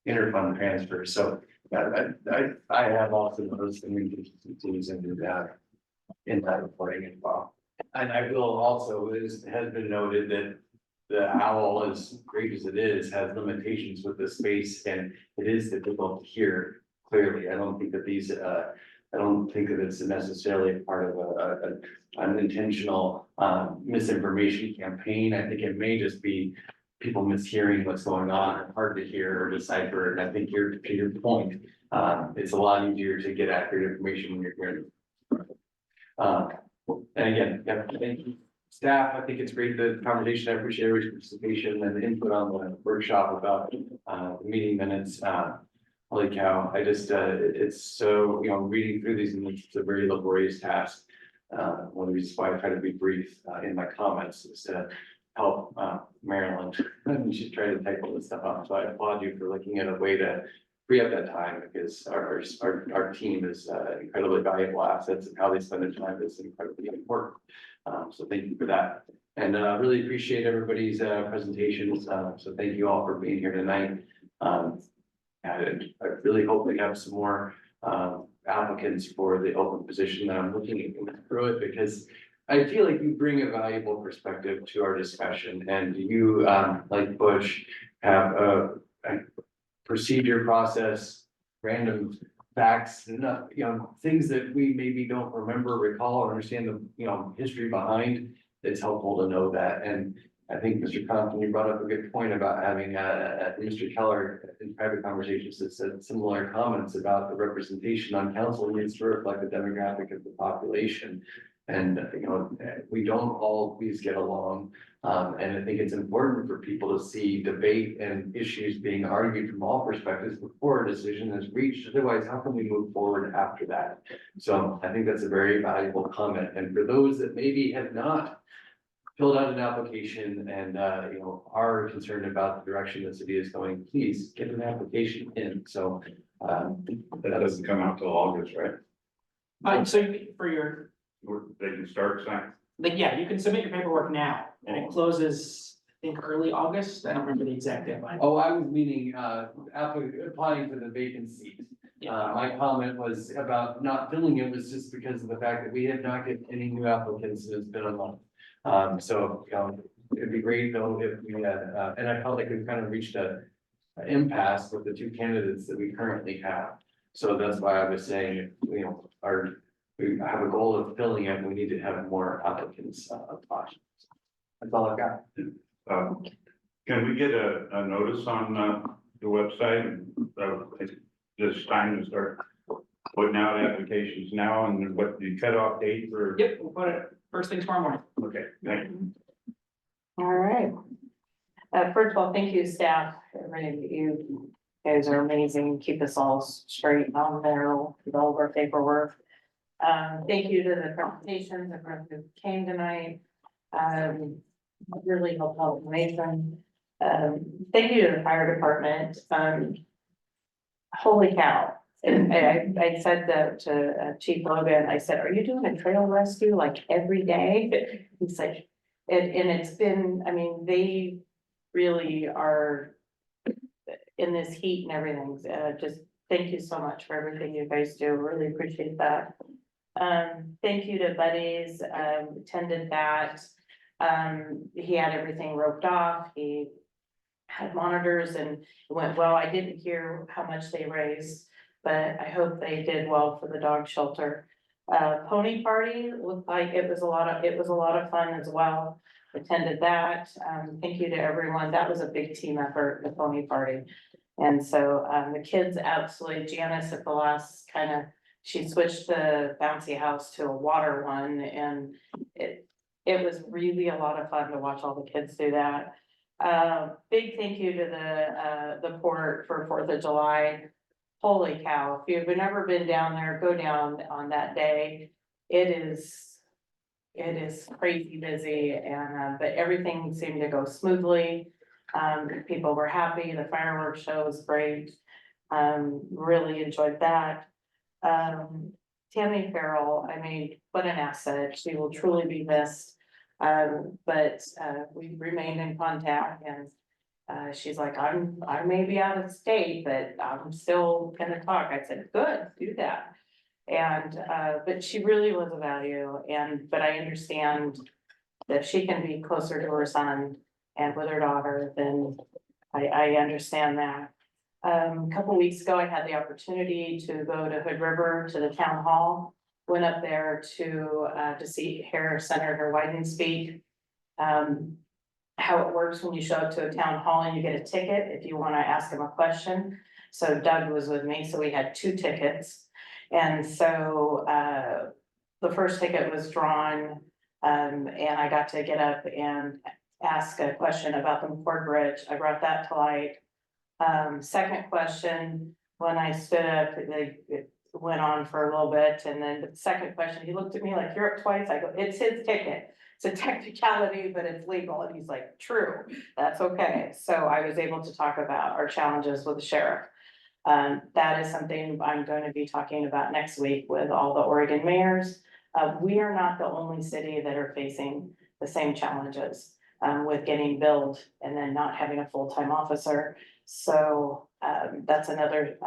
interfund transfer. So I have also noticed some inconsistencies in that reporting as well. And I will also, it has been noted that the owl, as great as it is, has limitations with the space and it is difficult to hear clearly. I don't think that I don't think that it's necessarily part of an intentional misinformation campaign. I think it may just be people mishearing what's going on, hard to hear or decipher. And I think to your point, it's a lot easier to get accurate information when you're hearing. And again, yeah, thank you, staff. I think it's great, the conversation. I appreciate everybody's participation and input on the workshop about the meeting minutes. Holy cow, I just, it's so, reading through these minutes, it's a very laborious task. One of the reasons why I try to be brief in my comments is to help Maryland. And she's trying to type all this stuff up. So I applaud you for looking at a way to free up that time because our team is incredibly valuable assets and how they spend their time is incredibly important. So thank you for that. And really appreciate everybody's presentations. So thank you all for being here tonight. And I really hope we have some more applicants for the open position that I'm looking through it because I feel like you bring a valuable perspective to our discussion and you, like Bush, have a procedure process, random facts, things that we maybe don't remember, recall, or understand the, history behind. It's helpful to know that. And I think Mr. Compton, you brought up a good point about having Mr. Keller in private conversations that said similar comments about the representation on council needs to reflect the demographic of the population. And, we don't always get along. And I think it's important for people to see debate and issues being argued from all perspectives before a decision is reached. Otherwise, how can we move forward after that? So I think that's a very valuable comment. And for those that maybe have not filled out an application and, are concerned about the direction the city is going, please get an application in. So, That doesn't come out till August, right? So for your, They can start signing. like, yeah, you can submit your paperwork now, and it closes, I think, early August, I don't remember the exact deadline. Oh, I was meaning, applying for the vacancy. My comment was about not filling it was just because of the fact that we have not get any new applicants, it's been a month. So, it'd be great though if we had, and I felt like we've kind of reached an impasse with the two candidates that we currently have. So that's why I was saying, we have a goal of filling it, and we need to have more applicants, apply. That's all I've got. Can we get a notice on, the website and, it's just time to start putting out applications now and what the cutoff date for? Yep, we'll put it first thing tomorrow morning. Okay, thank you. All right. First of all, thank you, staff, everybody, you guys are amazing, keep us all straight on there with all of our paperwork. Thank you to the presentations, everyone who came tonight. Really helped out amazing. Thank you to the fire department. Holy cow. And I said that to Chief Logan, I said, are you doing a trail rescue like every day? He's like, and it's been, I mean, they really are in this heat and everything. Just thank you so much for everything you guys do. Really appreciate that. Thank you to Buddies, attended that. He had everything roped off. He had monitors and it went well. I didn't hear how much they raised, but I hope they did well for the dog shelter. Pony party looked like it was a lot of fun as well. Attended that. Thank you to everyone. That was a big team effort, the pony party. And so, the kids absolutely, Janice at the last she switched the bouncy house to a water one, and it was really a lot of fun to watch all the kids do that. Big thank you to the port for 4th of July. Holy cow, if you've never been down there, go down on that day. It is crazy busy, and but everything seemed to go smoothly. People were happy, the fireworks show was great. Really enjoyed that. Tammy Farrell, I mean, what an asset, she will truly be missed. But we remained in contact, and she's like, I may be out of state, but I'm still gonna talk. I said, good, do that. And but she really was a value, but I understand that she can be closer to her son and with her daughter, then I understand that. A couple weeks ago, I had the opportunity to go to Hood River to the town hall. Went up there to hear Senator Wyden speak. How it works when you show up to a town hall and you get a ticket if you want to ask him a question. So Doug was with me, so we had 2 tickets. And so the first ticket was drawn, and I got to get up and ask a question about the McCord Bridge. I brought that to light. Second question, when I stood up, it went on for a little bit, and then the second question, he looked at me like, you're up twice. I go, it's his ticket. It's a technicality, but it's legal. And he's like, true, that's okay. So I was able to talk about our challenges with the sheriff. That is something I'm going to be talking about next week with all the Oregon mayors. We are not the only city that are facing the same challenges with getting billed and then not having a full-time officer. So that's another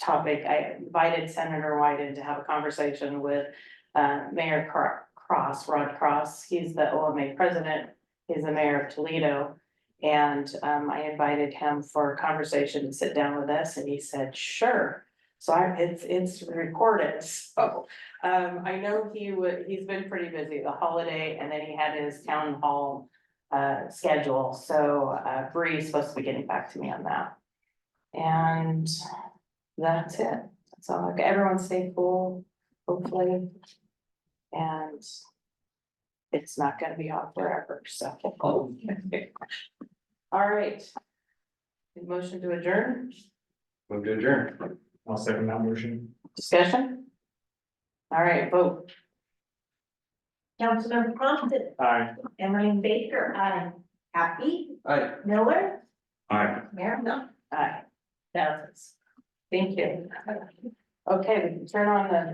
topic. I invited Senator Wyden to have a conversation with Mayor Rod Cross. He's the OMA president. He's the mayor of Toledo. And I invited him for a conversation to sit down with us, and he said, sure. So it's recorded. So I know he's been pretty busy, the holiday, and then he had his town hall schedule. So Bree's supposed to be getting back to me on that. And that's it. So everyone stay cool, hopefully. And it's not gonna be on forever, so. All right. Motion to adjourn, Move to adjourn. I'll second that motion. discussion? All right, vote. Councilmember Compton, Aye. Emmeline Baker, Happy, Aye. Miller, Aye. Mayor Mel. Aye. Passes. Thank you. Okay, we can turn on the